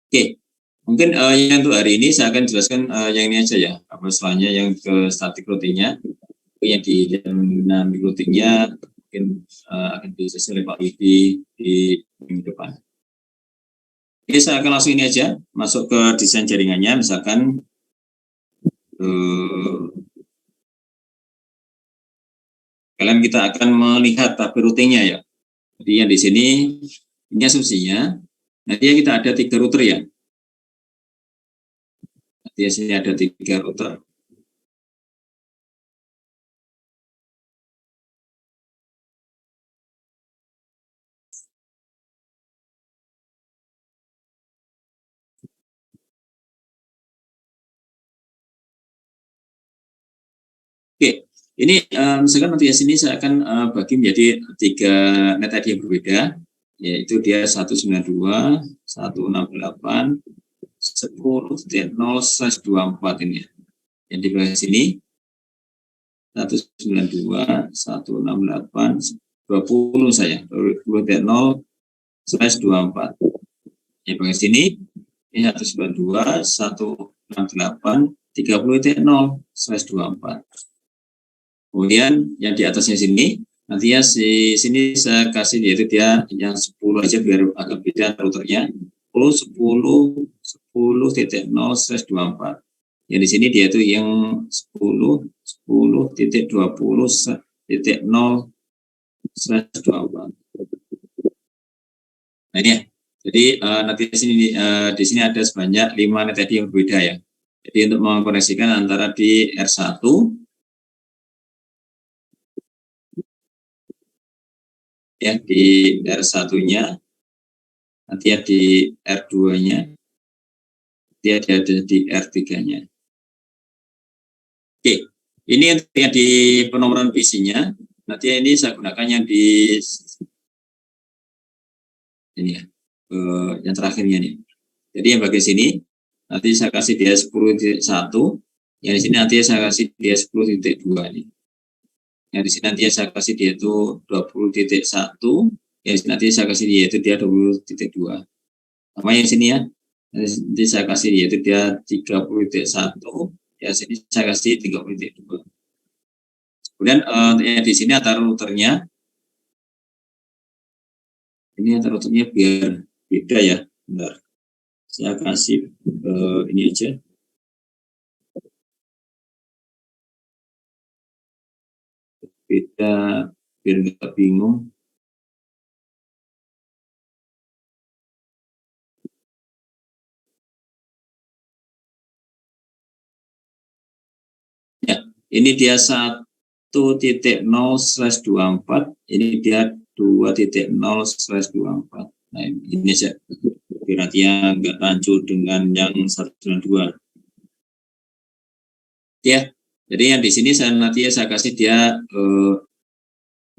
Oke, mungkin yang untuk hari ini saya akan jelaskan yang ini aja ya. Apa selanjutnya yang ke static routingnya, yang di dynamic routingnya mungkin akan disession oleh Pak Widi di minggu depan. Oke, saya akan langsung ini aja masuk ke desain jaringannya. Misalkan kalian kita akan melihat tabel routingnya ya. Jadi yang di sini ini asumsinya nanti kita ada 3 router ya. Nanti di sini ada 3 router. Oke, ini misalkan nanti di sini saya akan bagi menjadi 3 net ID yang berbeda, yaitu dia 192, 168, 10.0/24 ini ya. Yang di bawah sini 192, 168, 20 saya, 20.0/24. Yang bawah sini ini 192, 168, 30.0/24. Kemudian yang di atasnya sini, nantinya sini saya kasih yaitu dia yang 10 aja biar agak beda routernya. 10.0/24. Yang di sini dia itu yang 10.20.0/24. Nah ini ya. Jadi nanti di sini ada sebanyak 5 net ID yang berbeda ya. Jadi untuk mengkoneksikan antara di R1 ya di R1-nya, nanti ya di R2-nya, dia ada di R3-nya. Oke, ini yang di penomoran PC-nya, nanti ini saya gunakan yang di ini ya, yang terakhirnya nih. Jadi yang bagian sini, nanti saya kasih dia 10.1, yang di sini nanti saya kasih dia 10.2 nih. Yang di sini nanti saya kasih dia itu 20.1, yang di sini nanti saya kasih dia itu dia 20.2. namanya sini ya. Nanti saya kasih yaitu dia 30.1, ya sini saya kasih 30.2. Kemudian di sini antara routernya, ini antara routernya biar beda ya. Bentar, saya kasih ini aja. Beda biar nggak bingung. Ya, ini dia 1.0/24, ini dia 2.0/24. Nah, ini aja. Biar nanti nggak rancu dengan yang 192. Ya, jadi yang di sini saya kasih dia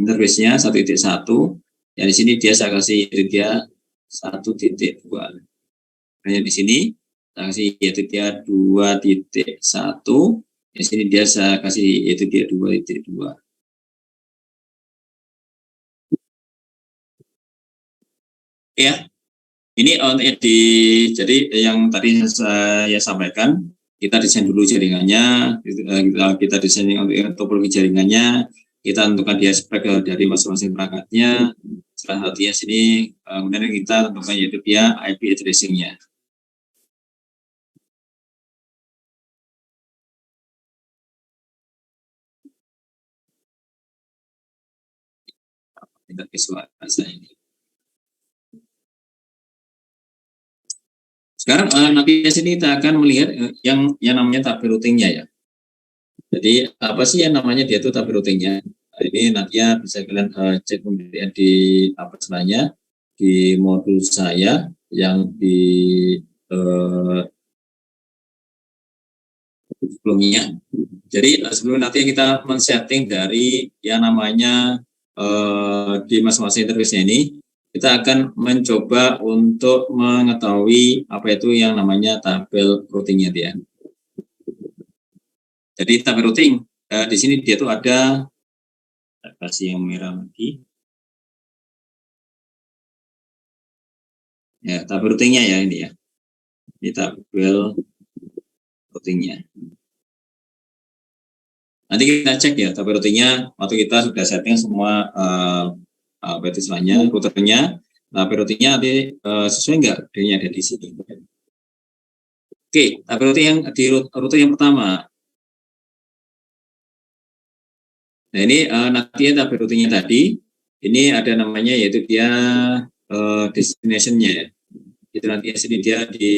interface-nya 1.1. Yang di sini saya kasih dia 1.2. Hanya di sini saya kasih yaitu dia 2.1. Di sini saya kasih yaitu dia 2.2. Ya, ini jadi yang tadi saya sampaikan, kita desain dulu jaringannya, kita desain untuk topologi jaringannya, kita tentukan dia spek dari masing-masing perangkatnya. Setelah hatinya sini, kemudian kita tentukan yaitu dia IP addressing-nya. Kita visualisasi ini. Sekarang nanti di sini kita akan melihat yang namanya tabel routing-nya ya. Jadi apa sih yang namanya dia itu tabel routing-nya? Nah, ini nantinya bisa kalian cek kemudian di apa sebenarnya di modul saya yang di sebelumnya. Jadi sebelum nanti kita men-setting dari yang namanya di masing-masing interface ini, kita akan mencoba untuk mengetahui apa itu yang namanya tabel routing-nya dia. Jadi tabel routing di sini dia tuh ada, saya kasih yang merah lagi. Ya, tabel routing-nya ya ini ya. Ini tabel routing-nya. Nanti kita cek ya tabel routing-nya waktu kita sudah setting semua apa itu istilahnya routernya. Tabel routing-nya nanti sesuai enggak dengan ada di sini. Oke, tabel routing yang di router yang pertama. Nah, ini nanti tabel routing-nya tadi, ini ada namanya yaitu dia destination-nya ya. Itu nanti sini dia di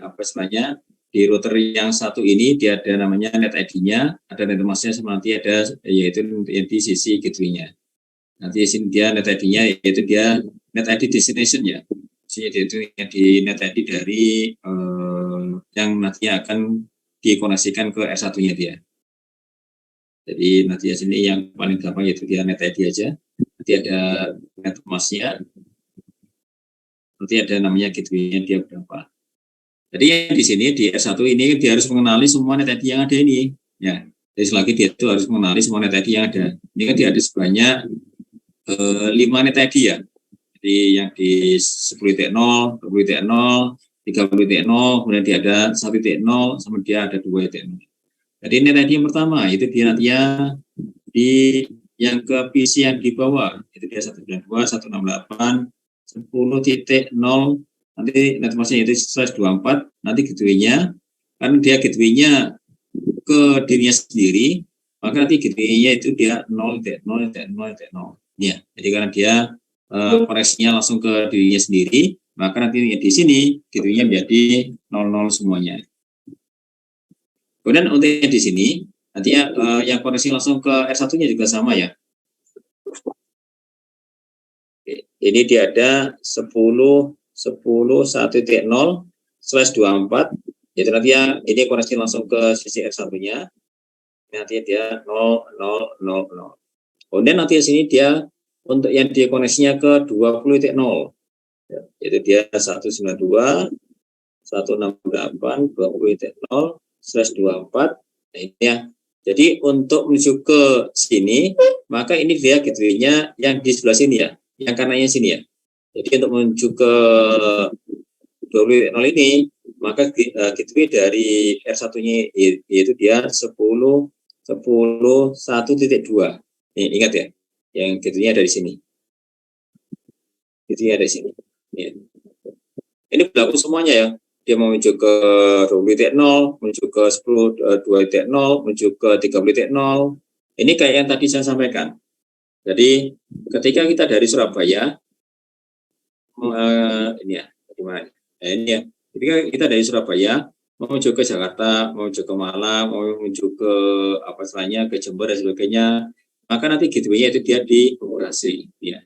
apa istilahnya di router yang satu ini dia ada namanya net ID-nya, ada net mask-nya, sama nanti ada yaitu di sisi gateway-nya. Nanti sini dia net ID-nya yaitu dia net ID destination ya. Jadi itu di net ID dari yang nantinya akan dikoneksikan ke R1-nya dia. Jadi nanti sini yang paling gampang yaitu dia net ID aja. Nanti ada net mask-nya. Nanti ada namanya gateway-nya dia berapa. Jadi yang di sini di R1 ini dia harus mengenali semua net ID yang ada ini. Ya, jadi selagi dia itu harus mengenali semua net ID yang ada. Ini kan dia ada sebanyak 5 net ID ya. Jadi yang di 10.0, 20.0, 30.0, kemudian dia ada 1.0, sama dia ada 2.0. Jadi net ID yang pertama itu dia nantinya di yang ke PC yang di bawah itu dia 192, 168, 10.0, nanti net mask-nya itu /24, nanti gateway-nya kan dia gateway-nya ke dirinya sendiri, maka nanti gateway-nya itu dia 0.0.0.0 ya. Jadi karena dia koneksinya langsung ke dirinya sendiri, maka nanti di sini gateway-nya menjadi 00 semuanya. Kemudian untuk di sini nanti yang koneksi langsung ke R1-nya juga sama ya. Ini dia ada 10.1.0/24, jadi nanti ya ini koneksi langsung ke sisi R1-nya. Nanti dia 0.0.0. Kemudian nanti di sini dia untuk yang dia koneksinya ke 20.0, yaitu dia 192, 168, 20.0/24. Nah, ini ya. Jadi untuk menuju ke sini, maka ini dia gateway-nya yang di sebelah sini ya, yang kanannya sini ya. Jadi untuk menuju ke 20.0 ini, maka gateway dari R1-nya yaitu dia 10.1.2. Ingat ya, yang gateway-nya dari sini. Gateway-nya dari sini. Ya. Ini berlaku semuanya ya. Dia menuju ke 20.0, menuju ke 10.2.0, menuju ke 30.0. Ini kayak yang tadi saya sampaikan. Jadi ketika kita dari Surabaya, ini ya, gimana? Nah, ini ya. Ketika kita dari Surabaya menuju ke Jakarta, menuju ke Malang, menuju ke apa istilahnya ke Jember dan sebagainya, maka nanti gateway-nya itu dia di Bungurasi, ya.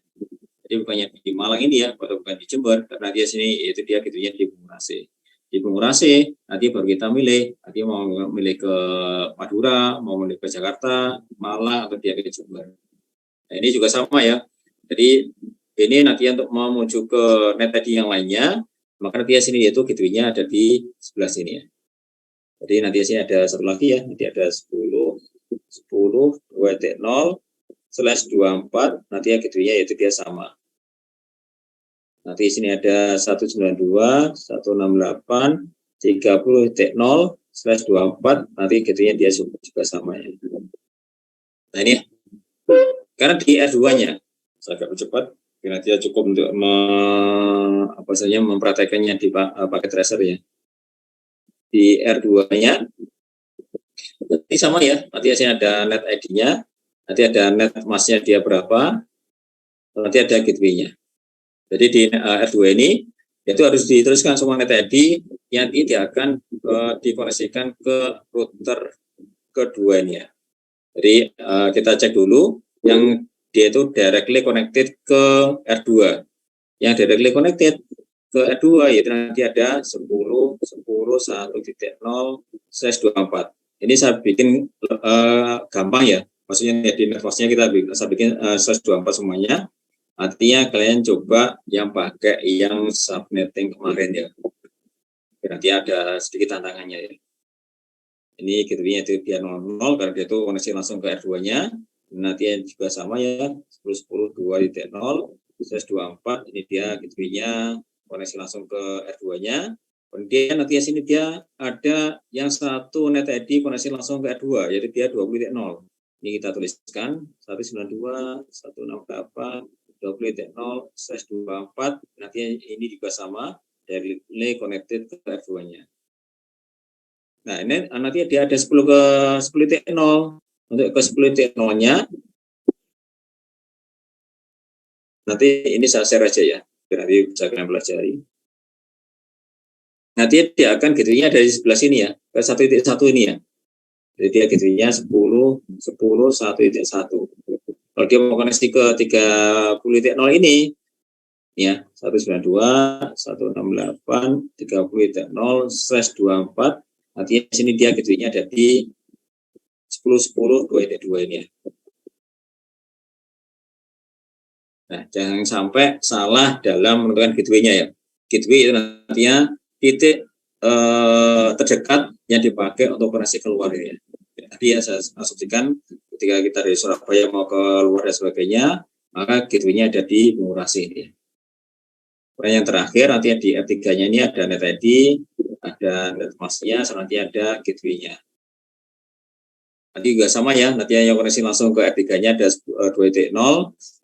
Jadi bukannya di Malang ini ya, atau bukan di Jember, karena dia sini itu dia gateway-nya di Bungurasi. Di Bungurasi nanti baru kita milih, nanti mau milih ke Madura, mau milih ke Jakarta, Malang atau dia ke Jember. Nah, ini juga sama ya. Jadi ini nanti untuk mau menuju ke net tadi yang lainnya, maka nanti sini yaitu gateway-nya ada di sebelah sini ya. Jadi nanti sini ada satu lagi ya, nanti ada 10.2.0/24, nanti ya gateway-nya yaitu dia sama. Nanti sini ada 192.168.30.0/24, nanti gateway-nya dia juga sama ya. Nah ini ya. Karena di R2-nya, saya agak cepat, karena dia cukup untuk mempraktekannya di paket tracer ya. Di R2-nya, nanti sama ya, nanti ada net ID-nya, nanti ada net mask-nya dia berapa, nanti ada gateway-nya. Jadi di R2 ini, itu harus diteruskan semua net ID, yang ini akan dikoneksikan ke router kedua ini ya. Jadi kita cek dulu, yang dia itu directly connected ke R2. Yang directly connected ke R2 yaitu nanti ada 10.1.0/24. Ini saya bikin gampang ya. Maksudnya di networknya saya bikin /24 semuanya. Artinya kalian coba yang pakai yang subnetting kemarin ya. Nanti ada sedikit tantangannya ya. Ini gateway-nya itu dia 00 karena dia itu koneksi langsung ke R2-nya. Nanti juga sama ya, 10.10.2.0/24, ini dia gateway-nya koneksi langsung ke R2-nya. Kemudian nanti sini dia ada yang satu net ID koneksi langsung ke R2, yaitu dia 20.0. Ini kita tuliskan 192.168.20.0/24, nanti ini juga sama dari connected ke R2-nya. Nah, ini nanti dia ada 10.0. Untuk ke 10.0-nya, nanti ini saya share aja ya, biar nanti bisa kalian pelajari. Nanti dia akan gateway-nya dari sebelah sini ya, ke 1.1 ini ya. Jadi dia gateway-nya 10.1.1. Kalau dia mau koneksi ke 30.0 ini, ya 192.168.30.0/24, nanti di sini dia gateway-nya ada di 10.10.2.2 ini ya. Nah, jangan sampai salah dalam menentukan gateway-nya ya. Gateway itu nantinya titik terdekat yang dipakai untuk koneksi keluar ini. Tadi ya saya asumsikan ketika kita dari Surabaya mau ke luar dan sebagainya, maka gateway-nya ada di Bungurasi ini. Kemudian yang terakhir nanti di R3-nya ini ada net ID, ada net mask-nya, nanti ada gateway-nya. Nanti juga sama ya, nanti yang koneksi langsung ke R3-nya ada 2.0,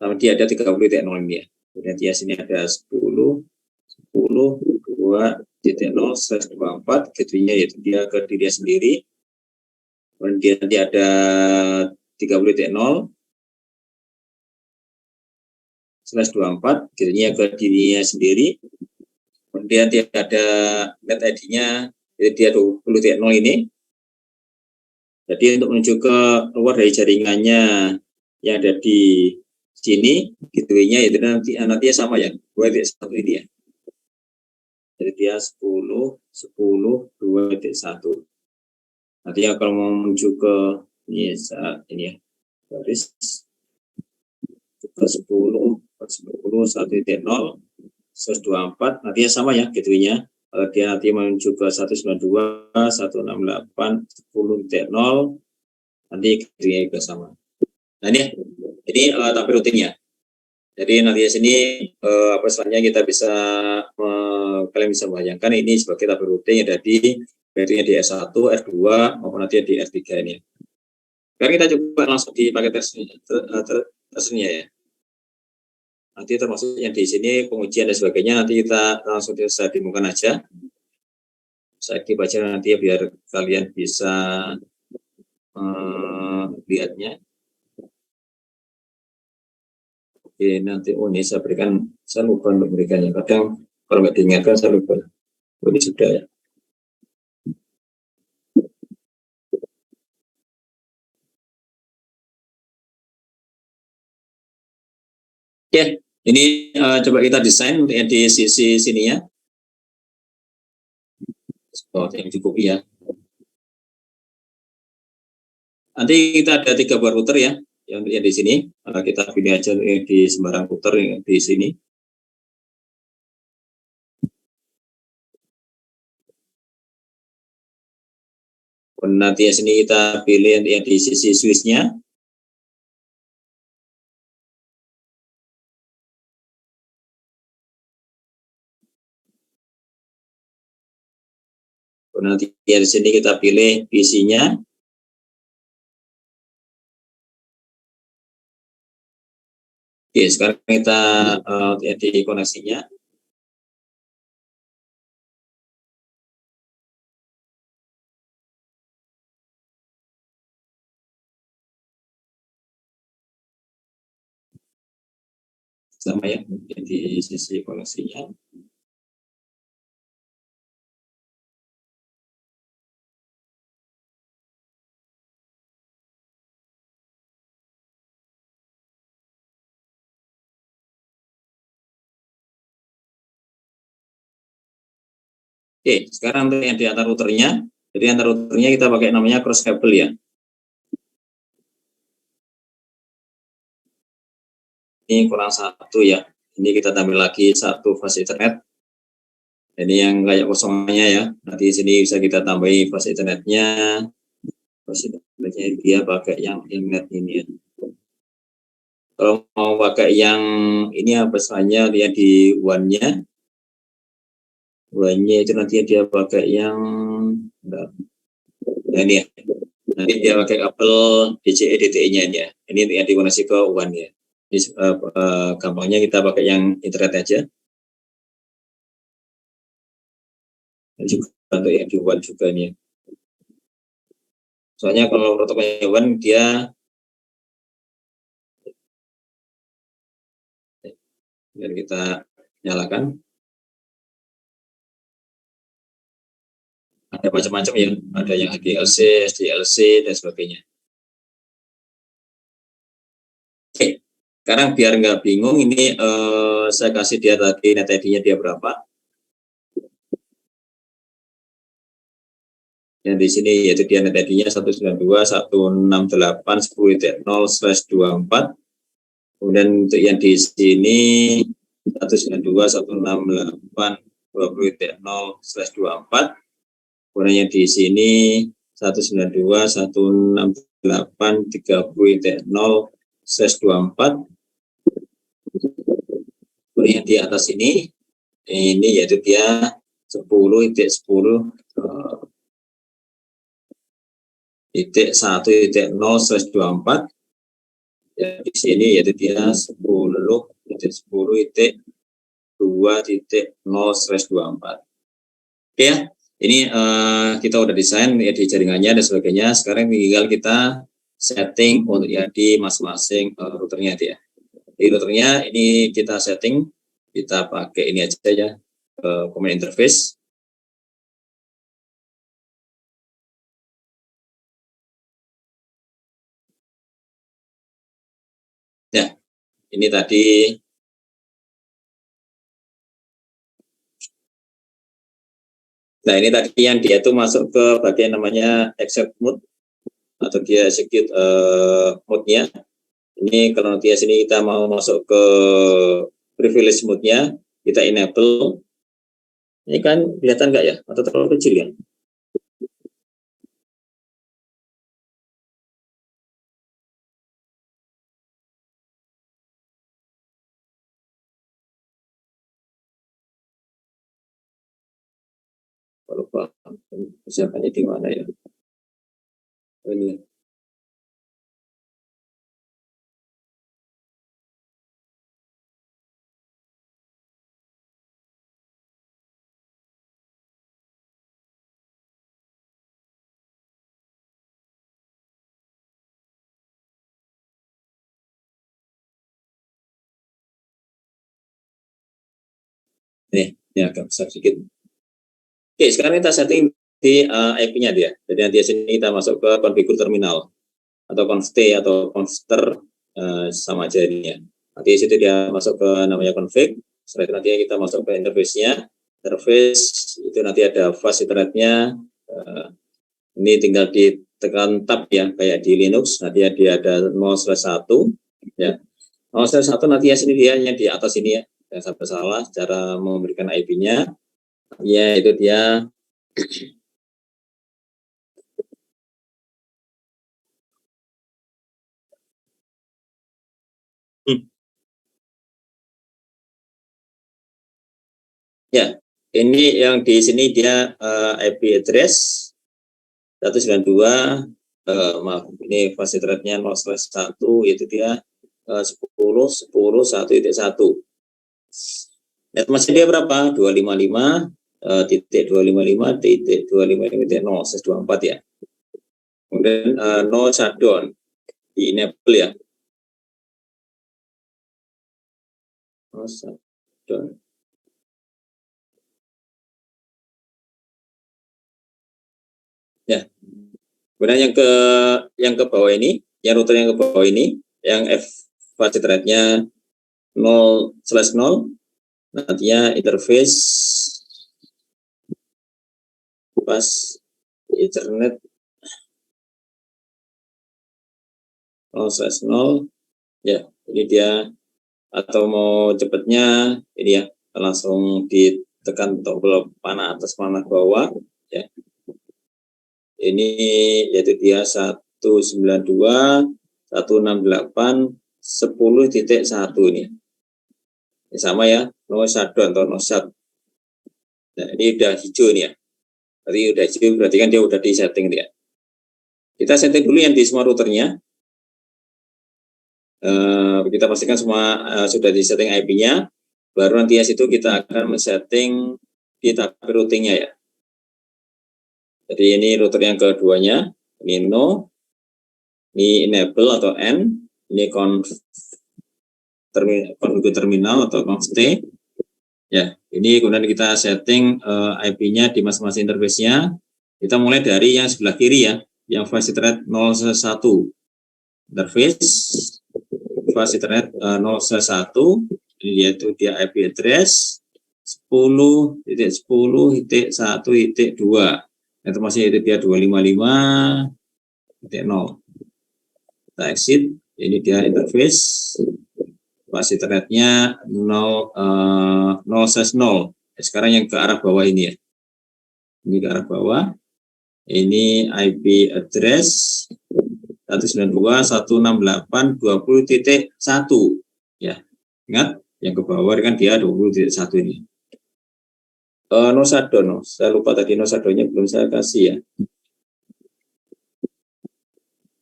nanti ada 30.0 ini ya. Kemudian dia sini ada 10.2.0/24, gateway-nya yaitu dia ke dirinya sendiri. Kemudian nanti ada 30.0/24, gateway-nya ke dirinya sendiri. Kemudian dia ada net ID-nya, jadi dia 20.0 ini. Jadi untuk menuju ke luar dari jaringannya yang ada di sini, gateway-nya itu nanti sama ya, 2.1 ini ya. Jadi dia 10.10.2.1. Nanti kalau mau menuju ke ini ya, garis ke 10.10.1.0/24, nanti sama ya gateway-nya. Kalau dia nanti menuju ke 192.168.10.0, nanti gateway-nya juga sama. Nah ini tapi rutinnya. Jadi nanti di sini apa istilahnya kita bisa kalian bisa bayangkan ini sebagai tabel routing yang ada di baiknya di S1, R2 maupun nanti di R3 ini. Sekarang kita coba langsung di paket tesnya ya. Nanti termasuk yang di sini pengujian dan sebagainya nanti kita langsung bisa demokan aja. Saya keep aja nanti ya biar kalian bisa lihatnya. Oke, nanti ini saya berikan, saya lupa untuk berikannya. Kadang kalau nggak diingatkan saya lupa. Ini sudah ya. Oke, ini coba kita desain yang di sisi sini ya. Oh, yang cukup ya. Nanti kita ada 3 buah router ya, yang di sini. Kita pilih aja di sembarang router yang di sini. Nanti di sini kita pilih yang di sisi switch-nya. Nanti di sini kita pilih PC-nya. Oke, sekarang kita lihat di koneksinya. Sama ya, di sisi koneksinya. Oke, sekarang untuk yang di antar routernya, jadi antar routernya kita pakai namanya cross cable ya. Ini kurang satu ya. Ini kita tambah lagi satu fase Ethernet. Ini yang kayak kosongnya ya. Nanti di sini bisa kita tambahi fase Ethernetnya. Fase Ethernetnya dia pakai yang Ethernet ini ya. Kalau mau pakai yang ini apa saja dia di one-nya. One-nya itu nanti dia pakai yang ini ya. Nanti dia pakai kabel DCE DTE-nya ya. Ini yang dikoneksi ke one ya. Jadi gampangnya kita pakai yang internet aja. Dan juga untuk yang di one juga nih. Soalnya kalau protokolnya one dia biar kita nyalakan. Ada macam-macam ya, ada yang HDLC, SDLC dan sebagainya. Oke, sekarang biar nggak bingung ini saya kasih dia tadi net ID-nya dia berapa. Yang di sini yaitu dia net ID-nya 192.168.10.0/24. Kemudian untuk yang di sini 192.168.20.0/24. Kemudian yang di sini 192.168.30.0/24. Kemudian di atas ini yaitu dia 10.10.1.0/24. Ya, di sini yaitu dia 10.10.2.0/24. Oke ya, ini kita udah desain ya di jaringannya dan sebagainya. Sekarang tinggal kita setting untuk ya di masing-masing routernya dia. Di routernya ini kita setting, kita pakai ini aja ya, command interface. Ya, ini tadi. Nah, ini tadi yang dia tuh masuk ke bagian namanya execute mode atau dia execute mode-nya. Ini kalau nanti sini kita mau masuk ke privilege mode-nya, kita enable. Ini kan kelihatan nggak ya? Atau terlalu kecil ya? lupa persiapannya di mana ya. Ini. Nih, ini agak besar sedikit. Oke, sekarang kita setting di IP-nya dia. Jadi nanti sini kita masuk ke konfigur terminal atau conft atau conster, sama aja ini ya. Nanti situ dia masuk ke namanya config. Setelah itu nanti kita masuk ke interface-nya. Interface itu nanti ada fast internetnya. Ini tinggal ditekan tab ya, kayak di Linux. Nanti dia ada 0/1 ya. 0/1 nanti ya sini dia di atas ini ya. Jangan sampai salah cara memberikan IP-nya. Ya, itu dia. Ya, ini yang di sini dia IP address 192, maaf, ini fasilitasnya 0/1, yaitu dia 10.10.1.1. Net masih dia berapa? 255.255.255.0/24 ya. Kemudian no shutdown di enable ya. No shutdown. Ya. Kemudian yang ke bawah ini, yang router yang ke bawah ini, yang fast rate-nya 0/0, nantinya interface pas Ethernet 0/0 ya. Ini dia, atau mau cepatnya ini ya, langsung ditekan tombol panah atas panah bawah ya. Ini yaitu dia 192.168.10.1 ini. Ini sama ya, no shutdown atau no shut. Nah, ini udah hijau nih ya. Berarti udah hijau, berarti kan dia udah di setting dia. Kita setting dulu yang di semua routernya. Kita pastikan semua sudah di setting IP-nya. Baru nanti ya situ kita akan men-setting di tab routingnya ya. Jadi ini router yang keduanya, ini no, ini enable atau N, ini configure terminal atau conft. Ya, ini kemudian kita setting IP-nya di masing-masing interface-nya. Kita mulai dari yang sebelah kiri ya, yang fast rate 0/1. Interface fast rate 0/1, yaitu dia IP address 10.10.1.2. Itu masih itu dia 255.0. Kita exit, ini dia interface fast internetnya 0/0. Sekarang yang ke arah bawah ini ya, ini ke arah bawah, ini IP address 192.168.20.1 ya. Ingat yang ke bawah kan dia 20.1 ini. No shutdown, saya lupa tadi no shutdown-nya belum saya kasih ya.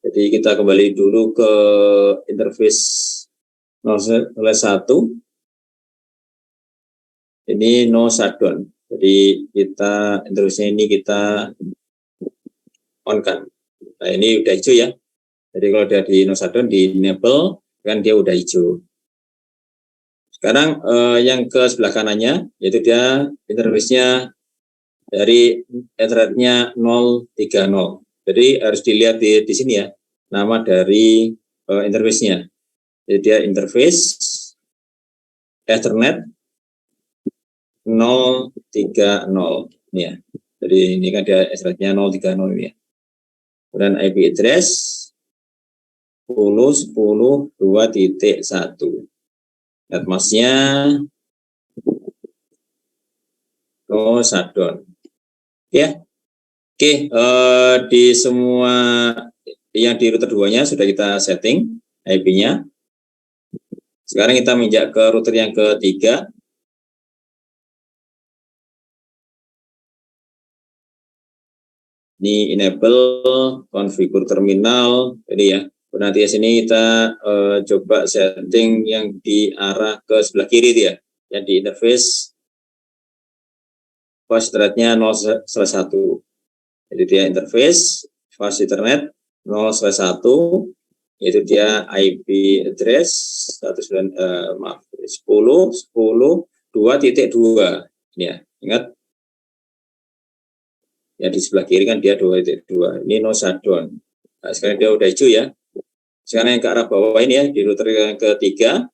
Jadi kita kembali dulu ke interface 0/1. Ini no shutdown. Jadi kita interface-nya ini kita on kan. Nah, ini udah hijau ya. Jadi kalau dia di no shutdown, di enable kan dia udah hijau. Sekarang yang ke sebelah kanannya, yaitu dia interface-nya dari Ethernet-nya 030. Jadi harus dilihat di sini ya, nama dari interface-nya. Jadi dia interface Ethernet 030 ini ya. Jadi ini kan dia Ethernet-nya 030 ini ya. Kemudian IP address 10.10.2.1. Netmask-nya no shutdown. Ya. Oke, di semua yang di router 2-nya sudah kita setting IP-nya. Sekarang kita menginjak ke router yang ketiga. Ini enable configure terminal. Jadi ya, nanti di sini kita coba setting yang diarah ke sebelah kiri dia, yang di interface fast rate-nya 0/1. Jadi dia interface fast Ethernet 0/1, yaitu dia IP address 10.10.2.2. Ini ya, ingat ya, di sebelah kiri kan dia 2.2. Ini no shutdown. Nah, sekarang dia udah hijau ya. Sekarang yang ke arah bawah ini ya, di router yang ketiga,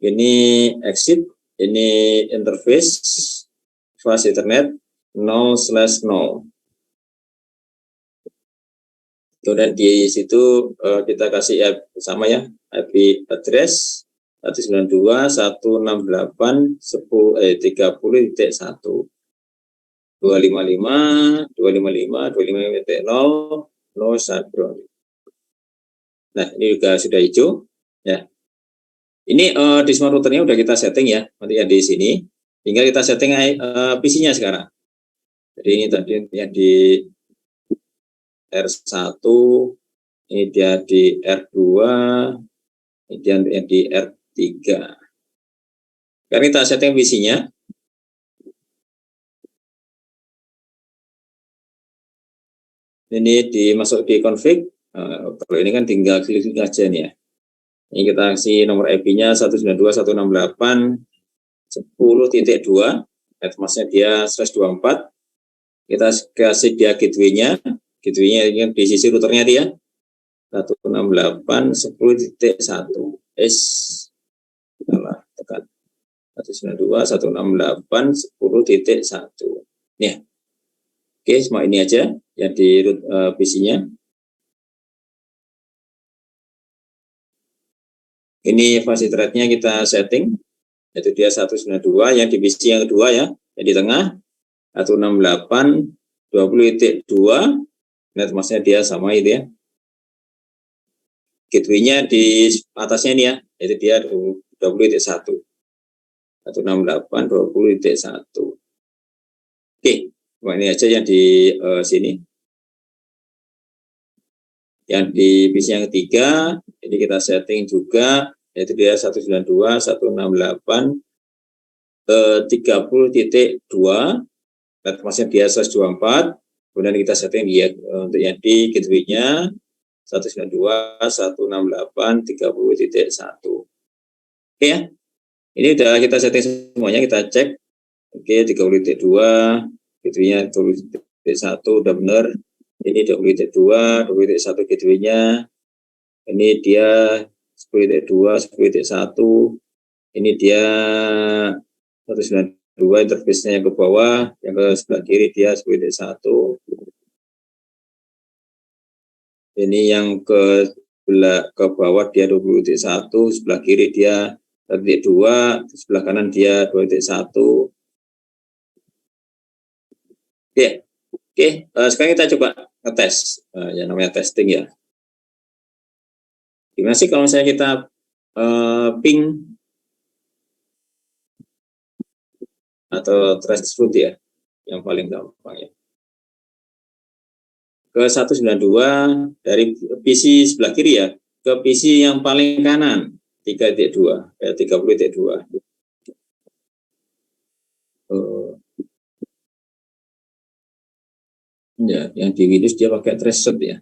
ini exit, ini interface fast Ethernet 0/0. Kemudian di situ kita kasih sama ya, IP address 192.168.30.1 255.255.255.0 no shutdown. Nah, ini juga sudah hijau ya. Ini di smart routernya udah kita setting ya, nanti ya di sini. Tinggal kita setting PC-nya sekarang. Jadi ini tadi yang di R1, ini dia di R2, ini dia yang di R3. Sekarang kita setting PC-nya. Ini dimasuk di config. Kalau ini kan tinggal klik aja nih ya. Ini kita kasih nomor IP-nya 192.168.10.2, admask-nya dia /24. Kita kasih dia gateway-nya. Gateway-nya yang di sisi routernya dia 168.10.1. Salah tekan 192.168.10.1. Ya. Oke, semua ini aja yang di root PC-nya. Ini fast rate-nya kita setting, yaitu dia 192, yang di PC yang kedua ya, yang di tengah 168.20.2, netmasknya dia sama itu ya. Gateway-nya di atasnya ini ya, yaitu dia 20.1. 168.20.1. Oke, ini aja yang di sini. Yang di PC yang ketiga, ini kita setting juga, yaitu dia 192.168.30.2, netmasknya dia 124. Kemudian kita setting dia untuk yang di gateway-nya 192.168.30.1. Oke ya, ini udah kita setting semuanya, kita cek. Oke, 30.2, gateway-nya 30.1 udah benar. Ini 20.2, 20.1 gateway-nya. Ini dia 10.2, 10.1. Ini dia 192, interface-nya yang ke bawah, yang ke sebelah kiri dia 10.1. Ini yang ke bawah dia 20.1, sebelah kiri dia 1.2, sebelah kanan dia 2.1. Oke, sekarang kita coba ngetes, yang namanya testing ya. Gimana sih kalau misalnya kita ping atau traceroute ya, yang paling gampang ya. Ke 192 dari PC sebelah kiri ya, ke PC yang paling kanan 3.2, 30.2. Ya, yang di Windows dia pakai traceroute ya.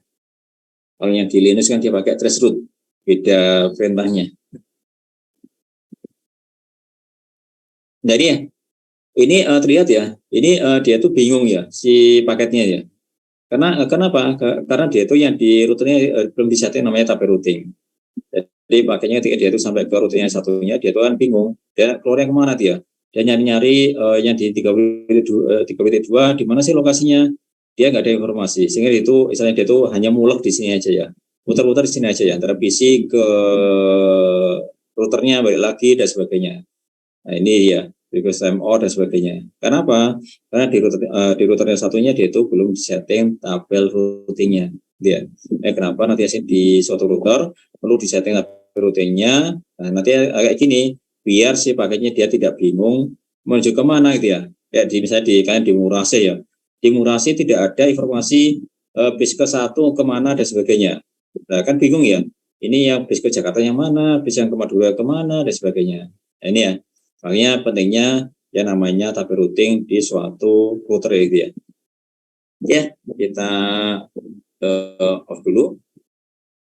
Kalau yang di Linux kan dia pakai traceroute, beda perintahnya. Jadi ya, ini terlihat ya, ini dia tuh bingung ya si paketnya ya. Kenapa? Karena dia itu yang di routernya belum disetting namanya tape routing. Jadi paketnya ketika dia itu sampai ke routernya satunya, dia itu kan bingung. Dia keluar yang kemana dia? Dia nyari-nyari yang di 3.2 di mana sih lokasinya? Dia nggak ada informasi, sehingga itu istilahnya dia itu hanya mulek di sini aja ya, muter-muter di sini aja ya, antara PC ke routernya balik lagi dan sebagainya. Nah ini ya, request time out dan sebagainya. Kenapa? Karena di routernya satunya dia itu belum setting tabel routingnya. Dia, kenapa nanti di suatu router perlu disetting tabel routingnya. Nah, nanti kayak gini, biar si paketnya dia tidak bingung menuju kemana gitu ya. Kayak misalnya di Murase ya. Di Murasi tidak ada informasi bis ke 1 kemana dan sebagainya. Nah, kan bingung ya. Ini yang bis ke Jakarta yang mana, bis yang ke Madura kemana dan sebagainya. Nah, ini ya. Makanya pentingnya yang namanya tabel routing di suatu router itu ya. Ya, kita off dulu.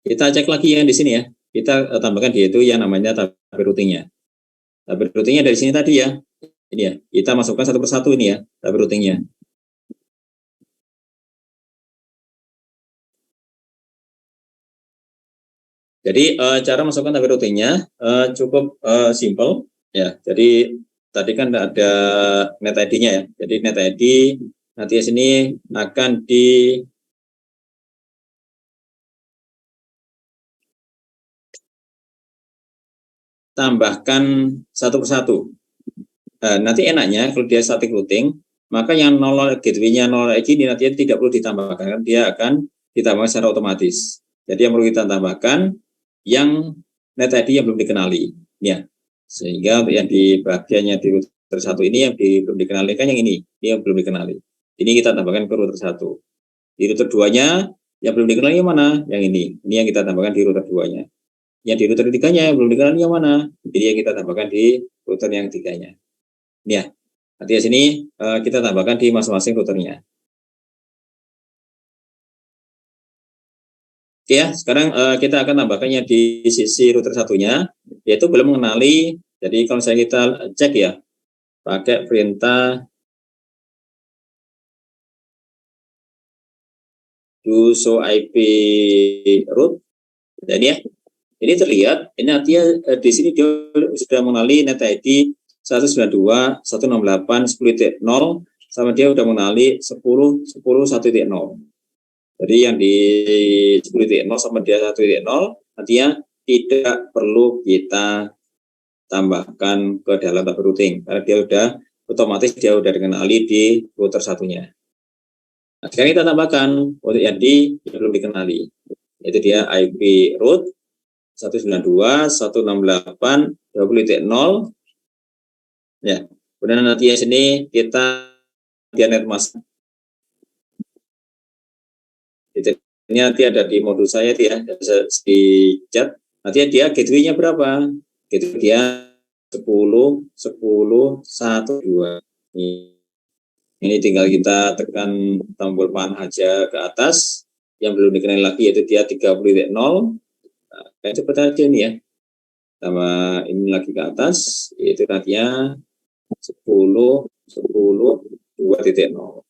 Kita cek lagi yang di sini ya. Kita tambahkan di itu yang namanya tabel routingnya. Tabel routingnya dari sini tadi ya. Ini ya. Kita masukkan satu persatu ini ya, tabel routingnya. Jadi cara masukkan tabel routingnya cukup simple ya. Jadi tadi kan ada net ID-nya ya. Jadi net ID nanti di sini akan ditambahkan satu persatu. Nanti enaknya kalau dia static routing, maka yang 0 gateway-nya 0 ID ini nanti tidak perlu ditambahkan, dia akan ditambahkan secara otomatis. Jadi yang perlu kita tambahkan yang net ID yang belum dikenali, ya. Sehingga yang di bagiannya di router 1 ini yang belum dikenali kan yang ini yang belum dikenali. Ini kita tambahkan ke router 1. Di router 2-nya yang belum dikenali yang mana? Yang ini. Ini yang kita tambahkan di router 2-nya. Yang di router 3-nya yang belum dikenali yang mana? Jadi yang kita tambahkan di router yang 3-nya. Ya, nanti di sini kita tambahkan di masing-masing routernya. Oke ya, sekarang kita akan tambahkannya di sisi router satunya, yaitu belum mengenali. Jadi kalau misalnya kita cek ya, pakai perintah do show IP route. Dan ya, ini terlihat, ini artinya di sini dia sudah mengenali net ID 192.168.10.0 sama dia sudah mengenali 10.10.1.0. Jadi yang di 10.0 sama dia 1.0 artinya tidak perlu kita tambahkan ke dalam tabel routing karena dia sudah otomatis dia sudah dikenali di router satunya. Nah, sekarang kita tambahkan untuk yang belum dikenali, yaitu dia IP route 192.168.20.0 ya. Kemudian nanti di sini kita dia net mask. Ini nanti ada di modul saya dia di chat. Nanti dia gateway-nya berapa? Gateway dia 10, 10, 1, 2. Ini tinggal kita tekan tombol panah aja ke atas. Yang belum dikenal lagi yaitu dia 30.0. Nah, kayak cepat aja nih ya. Sama ini lagi ke atas, yaitu nantinya 10, 10, 2.0.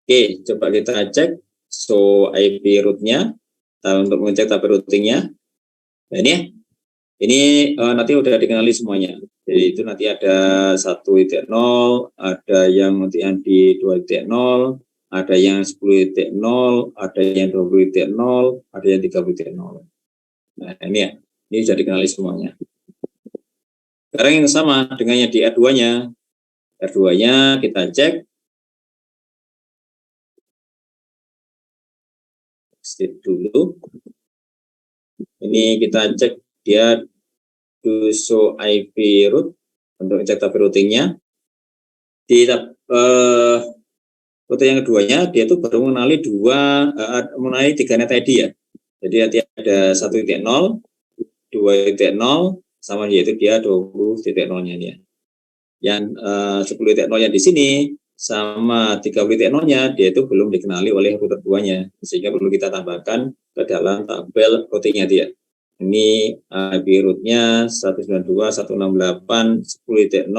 Oke, coba kita cek show IP route-nya untuk mengecek tabel routing-nya. Nah, ini nanti udah dikenali semuanya. Jadi itu nanti ada 1.0, ada yang nanti yang di 2.0, ada yang 10.0, ada yang 20.0, ada yang 30.0. Nah, ini ya. Ini sudah dikenali semuanya. Sekarang yang sama dengan yang di R2-nya. R2-nya kita cek. Skip dulu. Ini kita cek dia do show IP route untuk cek tabel routingnya. Di rute yang keduanya dia itu baru mengenali mengenali 3 net ID ya. Jadi nanti ada 1.0, 2.0 sama yaitu dia 20.0-nya ya. Yang 10.0 yang di sini sama 30.0-nya dia itu belum dikenali oleh router 2-nya, sehingga perlu kita tambahkan ke dalam tabel routingnya dia. Ini IP route-nya 192.168.10.0,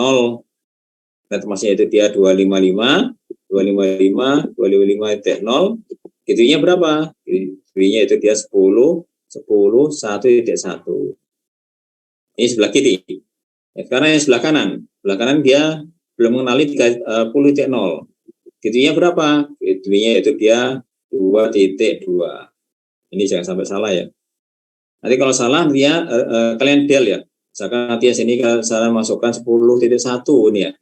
net masknya itu dia 255, 255.0. Gateway-nya berapa? Gateway-nya itu dia 10, 10, 1.1. Ini sebelah kiri. Karena yang sebelah kanan dia belum mengenali 30.0. Gateway-nya berapa? Gateway-nya itu dia 2.2. Ini jangan sampai salah ya. Nanti kalau salah dia kalian del ya. Misalkan nanti sini saya masukkan 10.1 ini ya.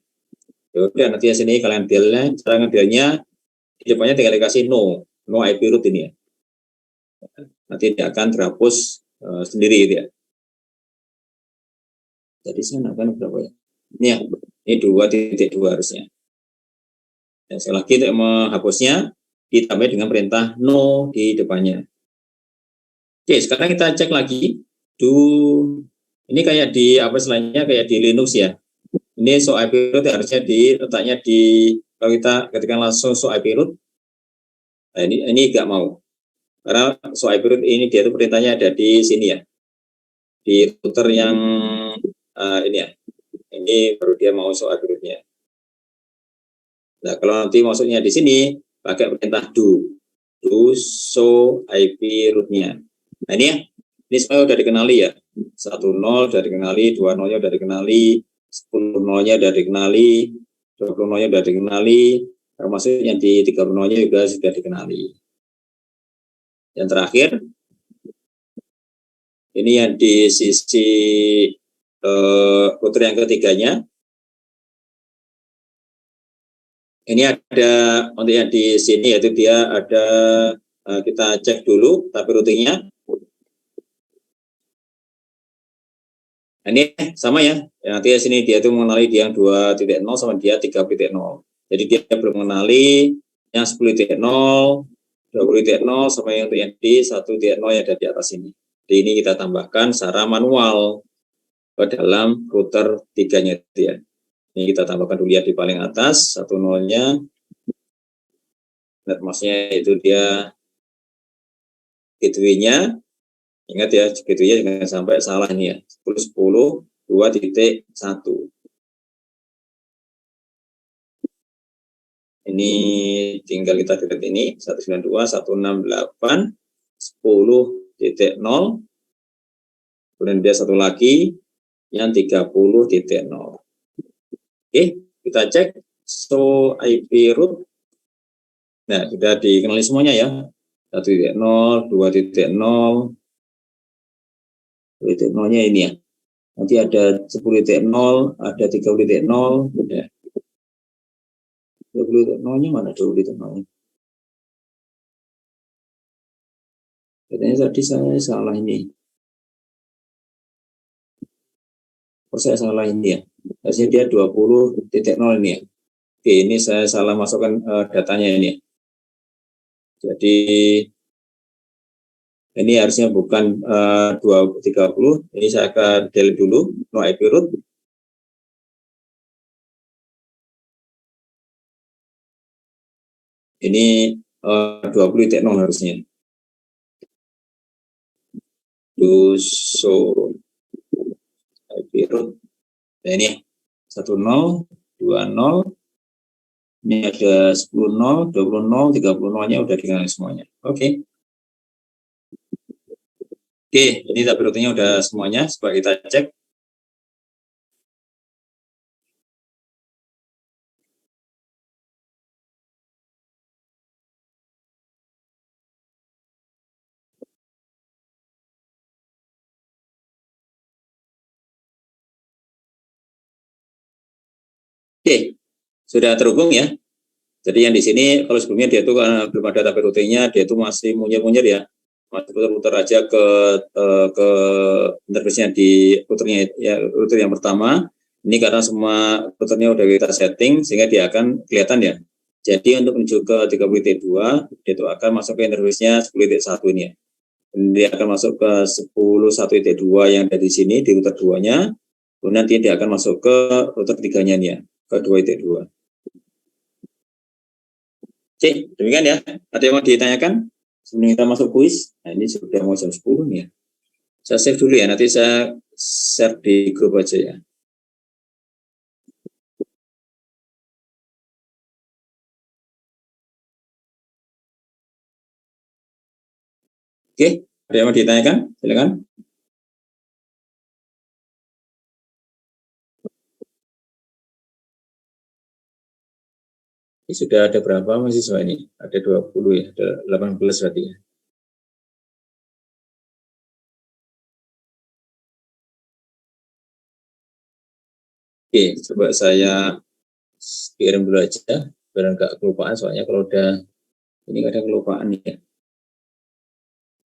Udah nanti sini kalian delnya, cara ngedelnya di depannya tinggal dikasih no IP route ini ya. Nanti dia akan terhapus sendiri gitu ya. Jadi saya akan berapa ya? Ini ya. Ini 2.2 harusnya. Dan sekali lagi untuk menghapusnya ditambah dengan perintah no di depannya. Oke, sekarang kita cek lagi. Ini kayak di apa istilahnya, kayak di Linux ya. Ini show IP root harusnya letaknya di, kalau kita ketika langsung show IP root, nah ini nggak mau. Karena show IP root ini dia tuh perintahnya ada di sini ya, di router yang ini ya. Ini baru dia mau show IP rootnya. Nah, kalau nanti masuknya di sini pakai perintah do show IP rootnya. Nah ini ya, ini semua udah dikenali ya. 10 udah dikenali, 20 udah dikenali, 10 nya udah dikenali, 20 nya udah dikenali, termasuk yang di 30 nya juga sudah dikenali. Yang terakhir, ini yang di sisi router yang ketiganya. Ini ada untuk yang di sini, yaitu dia ada, kita cek dulu tapi routingnya. Nah, ini sama ya. Nanti di sini dia itu mengenali dia yang 2.0 sama dia 3.0. Jadi dia belum mengenali yang 10.0, 20.0 sama yang di 1.0 yang ada di atas ini. Jadi ini kita tambahkan secara manual ke dalam router 3-nya dia. Ini kita tambahkan dulu ya di paling atas 10-nya. Netmasknya itu dia gateway-nya. Ingat ya, gateway-nya jangan sampai salah ini ya. 10.10 2.1. Ini tinggal kita lihat ini 192.168.10.0. Kemudian dia satu lagi yang 30.0. Oke, kita cek show IP root. Nah, sudah dikenali semuanya ya. 1.0, 2.0, 2.0-nya ini ya. Nanti ada 10.0, ada 30.0, ya. 20.0-nya mana 20.0-nya? Katanya tadi saya salah ini. Oh, saya salah ini ya. Harusnya dia 20.0 ini ya. Oke, ini saya salah masukkan datanya ini. Jadi ini harusnya bukan 230. Ini saya akan delete dulu no IP root. Ini 20.0 harusnya. Do show IP root. Nah ini 10, 20. Ini ada 10.0, 20.0, 30.0-nya udah dikenali semuanya. Oke. Oke, ini tapi routingnya udah semuanya. Coba kita cek. Oke, sudah terhubung ya. Jadi yang di sini kalau sebelumnya dia tuh karena belum ada tapi routingnya, dia tuh masih munyir-munyir ya. Masih putar-putar aja ke interface-nya di routernya ya, router yang pertama. Ini karena semua routernya udah kita setting sehingga dia akan kelihatan ya. Jadi untuk menuju ke 30.2, dia itu akan masuk ke interface-nya 10.1 ini ya. Dia akan masuk ke 10.1.2 yang ada di sini di router 2-nya. Kemudian nanti dia akan masuk ke router 3-nya nih ya, ke 2.2. Oke, demikian ya. Ada yang mau ditanyakan sebelum kita masuk kuis? Nah, ini sudah mau jam 10 nih ya. Saya save dulu ya, nanti saya share di grup aja ya. Oke, ada yang mau ditanyakan? Silakan. Ini sudah ada berapa mahasiswa ini? Ada 20 ya, ada 18 berarti ya. Oke, coba saya kirim dulu aja, biar nggak kelupaan, soalnya kalau udah ini nggak ada kelupaan nih ya.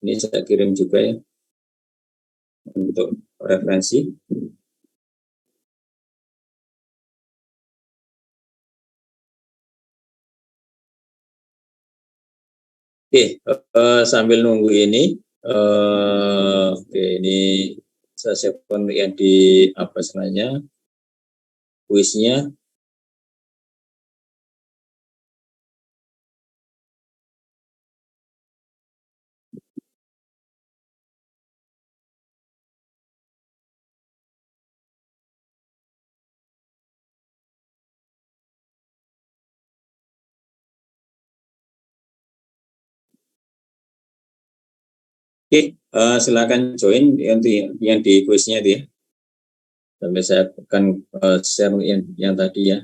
Ini saya kirim juga ya, untuk referensi. Oke, sambil nunggu ini, oke ini saya siapkan yang di apa istilahnya kuisnya. Oke, silakan join yang di kuisnya itu ya. Sampai saya akan share yang tadi ya.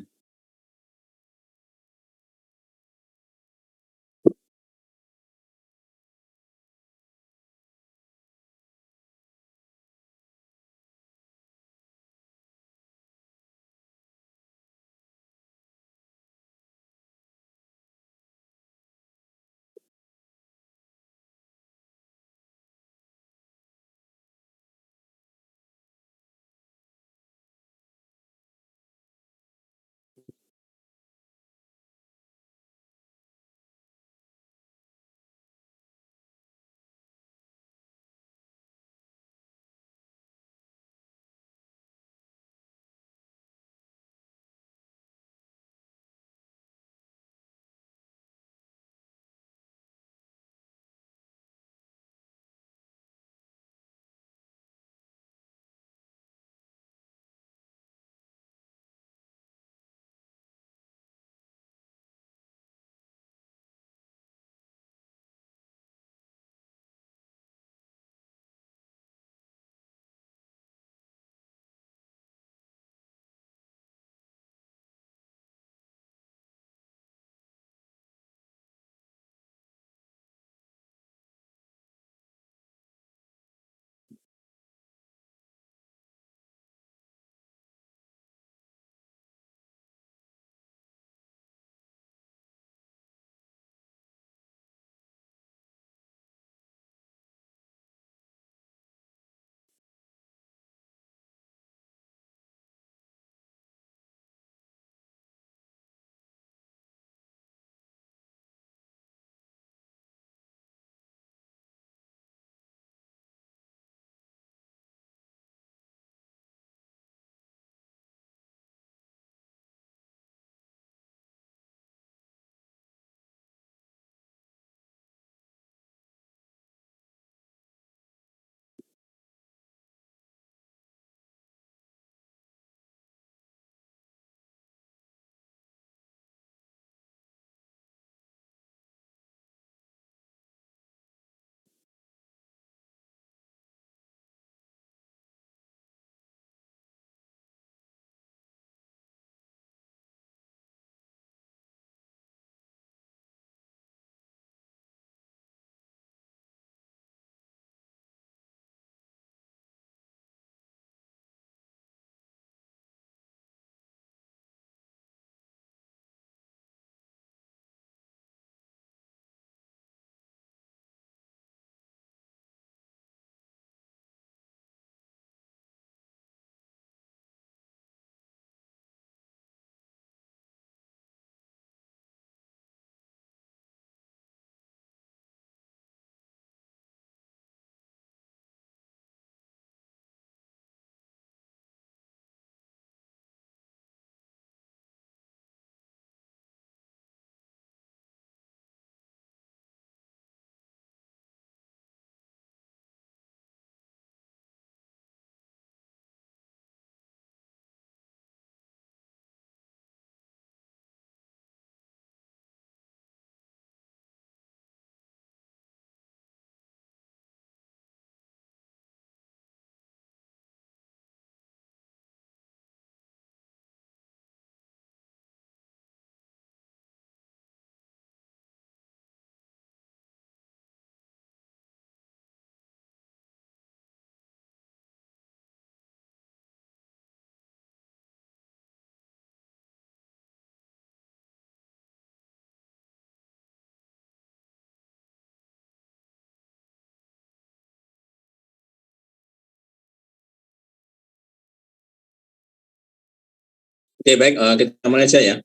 Oke, baik, kita mulai aja ya.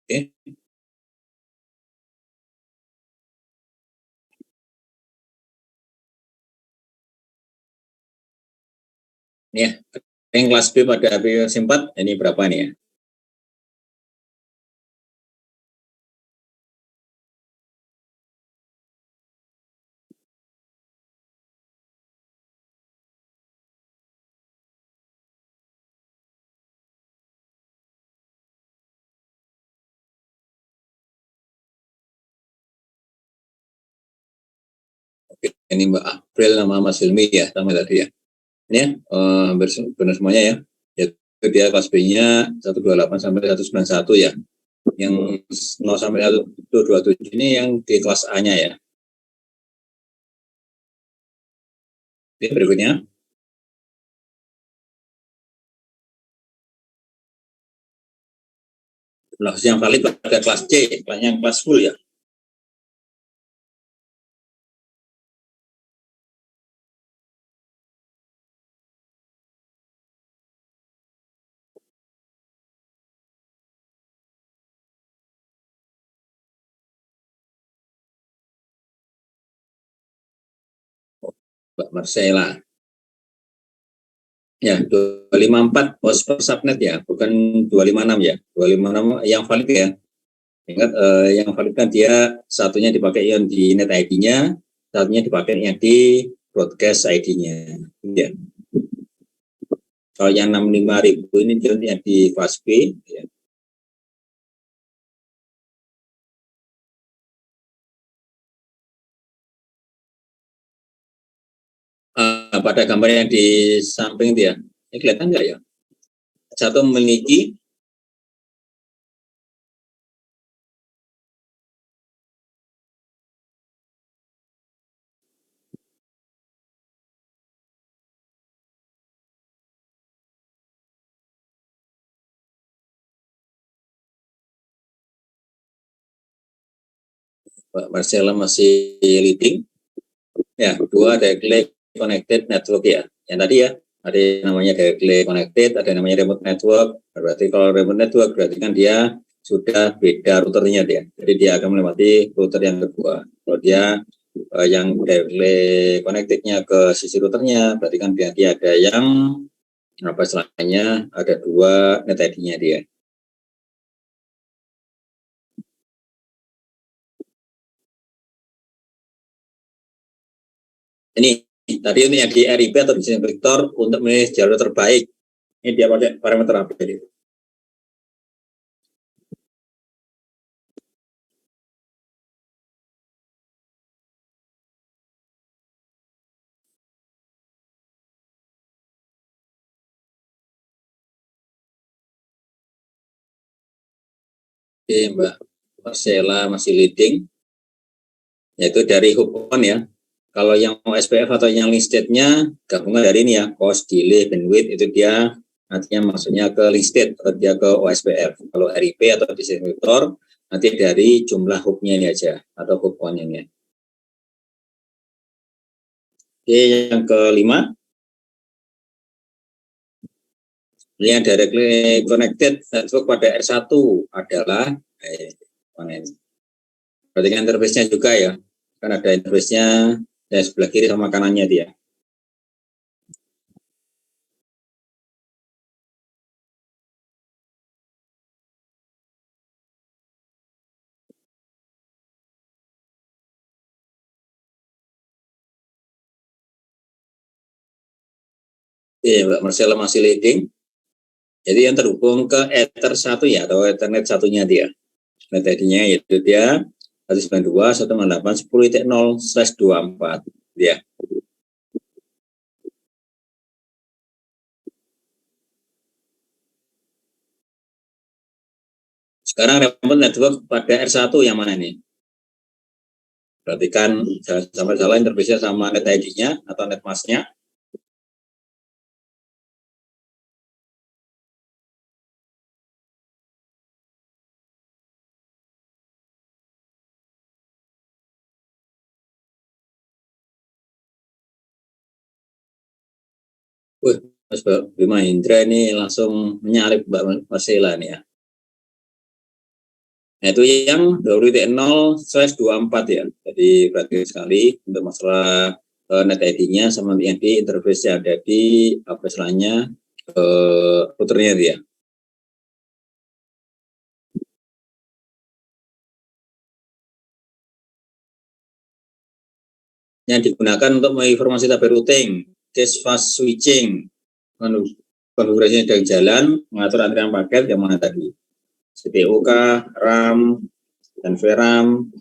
Oke. Ini ya, yang kelas B pada PWC 4 ini berapa nih ya? Oke, ini Mbak April sama Mas Hilmi ya, sama tadi ya. Ini ya, benar semuanya ya. Yaitu dia kelas B-nya 128 sampai 191 ya. Yang 0 sampai 127 ini yang di kelas A-nya ya. Oke, berikutnya. Yang valid pada kelas C, yang kelas full ya. Mbak Marcela. Ya, 254 host per subnet ya, bukan 256 ya. 256 yang valid ya. Ingat yang valid kan dia satunya dipakai yang di net ID-nya, satunya dipakai yang di broadcast ID-nya. Ya. Kalau yang 65.000 ini yang di kelas B ya. Pada gambar yang di samping dia, ini kelihatan nggak ya? Satu memiliki Pak Marcella masih leading. Ya, dua directly connected network ya. Yang tadi ya, ada yang namanya directly connected, ada yang namanya remote network. Berarti kalau remote network berarti kan dia sudah beda routernya dia. Jadi dia akan melewati router yang kedua. Kalau dia yang directly connected-nya ke sisi routernya, berarti kan dia ada yang apa istilahnya, ada dua net ID-nya dia. Ini tadi ini yang di RIP atau di Vector untuk memilih jalur terbaik. Ini dia pakai parameter apa ini? Oke, Mbak Marcella masih leading, yaitu dari hub on ya. Kalau yang SPF atau yang listed-nya gabungan dari ini ya, cost, delay, bandwidth, itu dia artinya maksudnya ke listed atau dia ke OSPF. Kalau RIP atau distributor nanti dari jumlah hubnya ini aja atau hub on ini. Oke, yang kelima, yang directly connected network pada R1 adalah berarti kan interface-nya juga ya, kan ada interface-nya dan sebelah kiri sama kanannya dia. Iya, Mbak Marcella masih leading. Jadi yang terhubung ke Ether 1 ya, atau Ethernet satunya dia. Net ID-nya yaitu dia 192.168.10.0/24 ya. Sekarang remote network pada R1 yang mana nih? Perhatikan jangan sampai salah interface-nya sama net ID-nya atau net mask-nya. Mas Bima Indra ini langsung menyalip Mbak Marcella nih ya. Nah, itu yang 20.0/24 ya. Jadi berarti sekali untuk masalah net ID-nya sama yang di interface yang ada di apa istilahnya routernya dia. Yang digunakan untuk menginformasi tabel routing, cache fast switching, konfigurasinya dari jalan, mengatur antrian paket yang mana tadi, CPU kah, RAM, dan VRAM.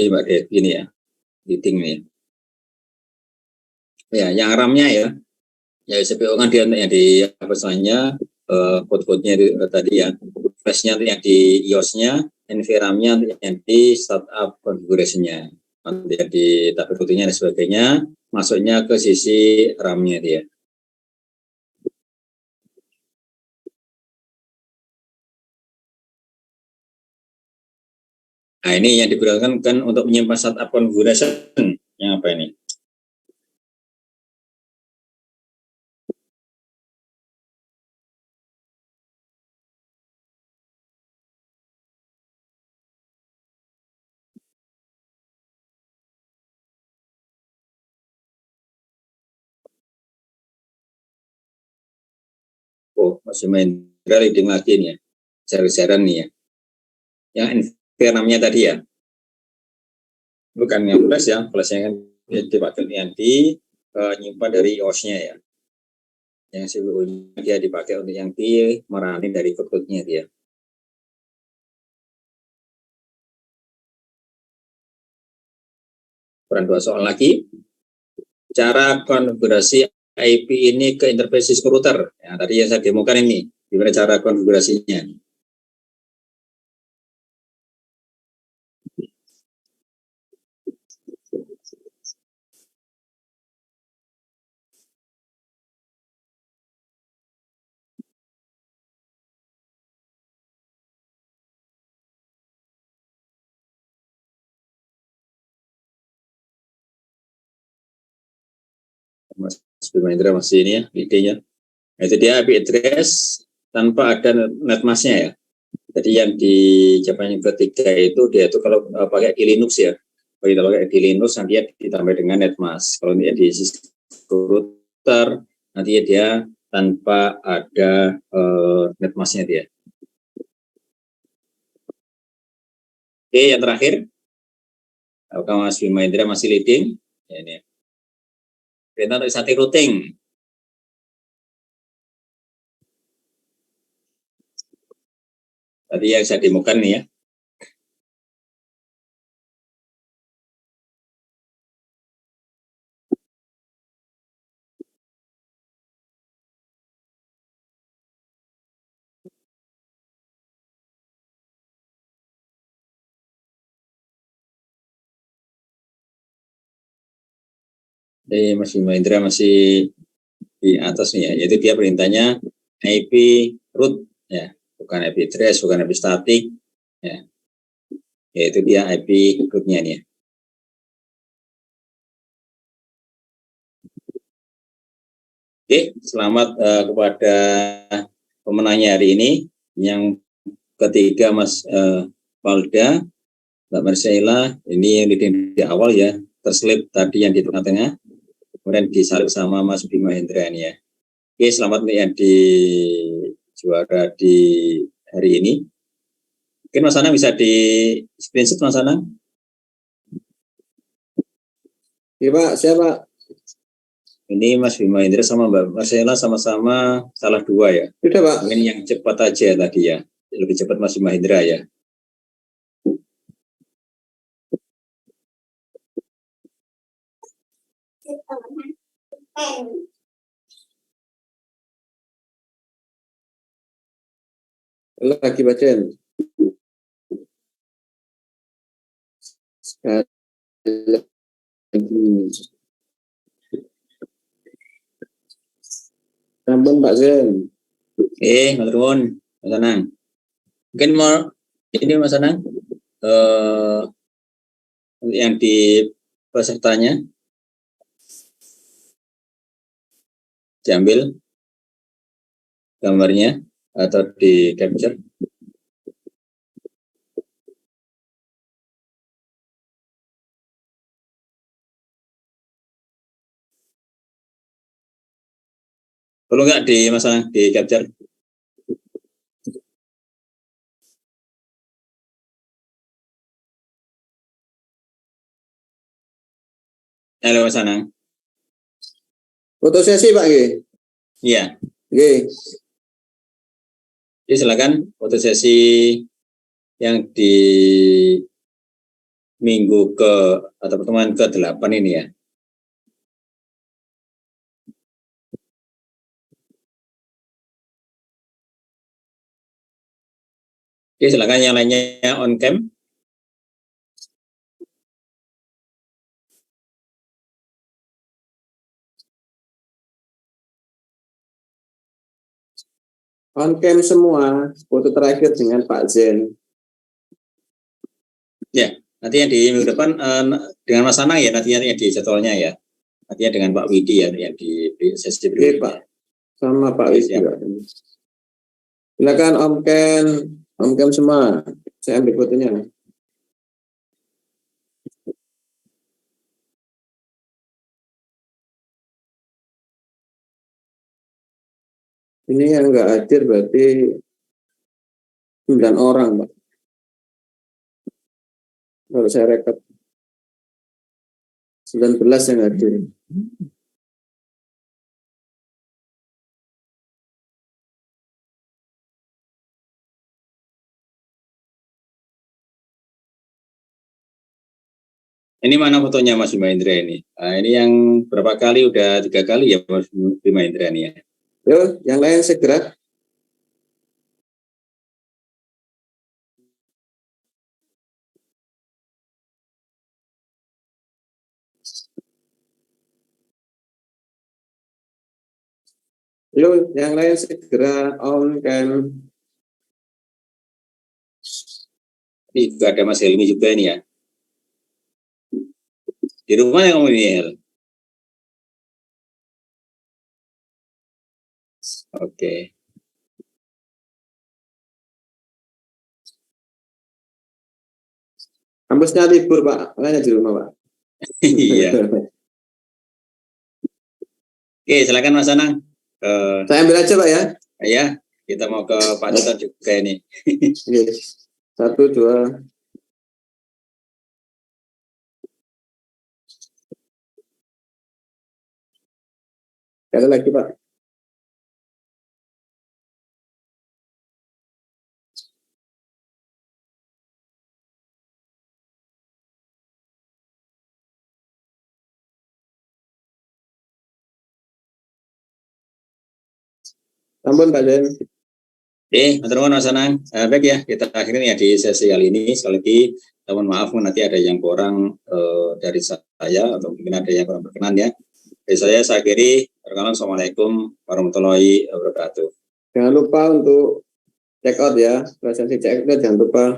Ini Mbak Dev, ini ya, leading nih. Ya, yang RAM-nya ya CPU kan dia yang di apa istilahnya code-code-nya tadi ya, flash-nya yang di iOS-nya, NVRAM-nya yang di startup configuration-nya, yang di tabel routing-nya dan sebagainya, masuknya ke sisi RAM-nya dia. Nah, ini yang digunakan kan untuk menyimpan startup configuration, yang apa ini? Oh, masih main leading lagi nih ya, share-sharean nih ya. Yang NVRAM-nya tadi ya, bukan yang flash ya, flashnya kan dipakai yang di nyimpan dari iOS-nya ya. Yang CPU-nya dia dipakai untuk yang di meralin dari code-nya dia. Kurang 2 soal lagi. Cara konfigurasi IP ini ke interface Cisco router. Ya, tadi yang saya demokan ini, gimana cara konfigurasinya. Mas Bima Indra masih ini ya, idenya. Nah, itu dia IP address tanpa ada netmasknya ya. Jadi yang di jawaban yang ketiga itu dia itu kalau pakai di Linux ya. Kalau kita pakai di Linux nanti dia ditambah dengan netmask. Kalau dia di Cisco router nanti dia tanpa ada netmasknya dia. Oke, yang terakhir, apakah Mas Bima Indra masih leading? Ya, ini. Perintah untuk static routing. Tadi yang saya demokan nih ya. Jadi Mas Bima Indra masih di atas nih ya, yaitu dia perintahnya IP root ya, bukan IP address, bukan IP static ya, yaitu dia IP rootnya nih ya. Oke, selamat kepada pemenangnya hari ini. Yang ketiga Mas Valda, Mbak Marcella, ini yang di awal ya, terselip tadi yang di tengah-tengah, kemudian disalip sama Mas Bima Hendra ini ya. Oke, selamat yang di juara di hari ini. Mungkin Mas Anang bisa di screenshot Mas Anang. Iya Pak, siapa? Ini Mas Bima Indra sama Mbak Marcella sama-sama salah 2 ya. Sudah Pak. Mungkin yang cepat aja tadi ya. Lebih cepat Mas Bima Indra ya. Lagi bacain. Sampun Pak Zen. Mas Rumun, Mas Anang. Mungkin mau ini Mas Anang yang di pesertanya diambil gambarnya atau di capture. Perlu nggak di capture? Halo Mas Anang. Foto sesi Pak G. Iya. G. Jadi silakan foto sesi yang di minggu atau pertemuan ke-8 ini ya. Oke, silakan yang lainnya on cam. On cam semua, foto terakhir dengan Pak Zen. Ya, nantinya di minggu depan dengan Mas Anang ya, nantinya di jadwalnya ya. Nantinya dengan Pak Widi ya, yang di sesi berikutnya. Pak. Sama Pak Oke, Widi. Silakan on cam semua. Saya ambil fotonya. Ini yang nggak hadir berarti 9 orang, Pak. Kalau saya rekap 19 yang hadir. Ini mana fotonya Mas Bima Indra ini? Nah, ini yang berapa kali? Udah 3 kali ya Mas Bima Indra ini ya. Yo, yang lain segera. Yo, yang lain segera on cam. Ini juga ada Mas Helmi juga ini ya. Di rumah yang ngomong ini ya. Oke. Kampusnya libur, Pak. Makanya di rumah, Pak. Iya. Oke, silakan Mas Anang. Saya ambil aja, Pak ya. Ya, kita mau ke Pak Dito juga ini. Oke. 1, 2. Ada lagi, Pak. Sampun, Pak Den. Oke, teman-teman Mas Anang. Baik ya, kita akhirnya ya di sesi kali ini. Sekali lagi, mohon maaf nanti ada yang kurang dari saya atau mungkin ada yang kurang berkenan ya. Dari saya akhiri. Assalamualaikum warahmatullahi wabarakatuh. Jangan lupa untuk check out ya. Presentasi check out jangan lupa.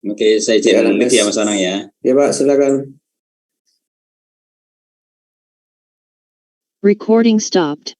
Oke, saya izin live ya Mas Anang ya. Ya Pak, silakan. Recording stopped.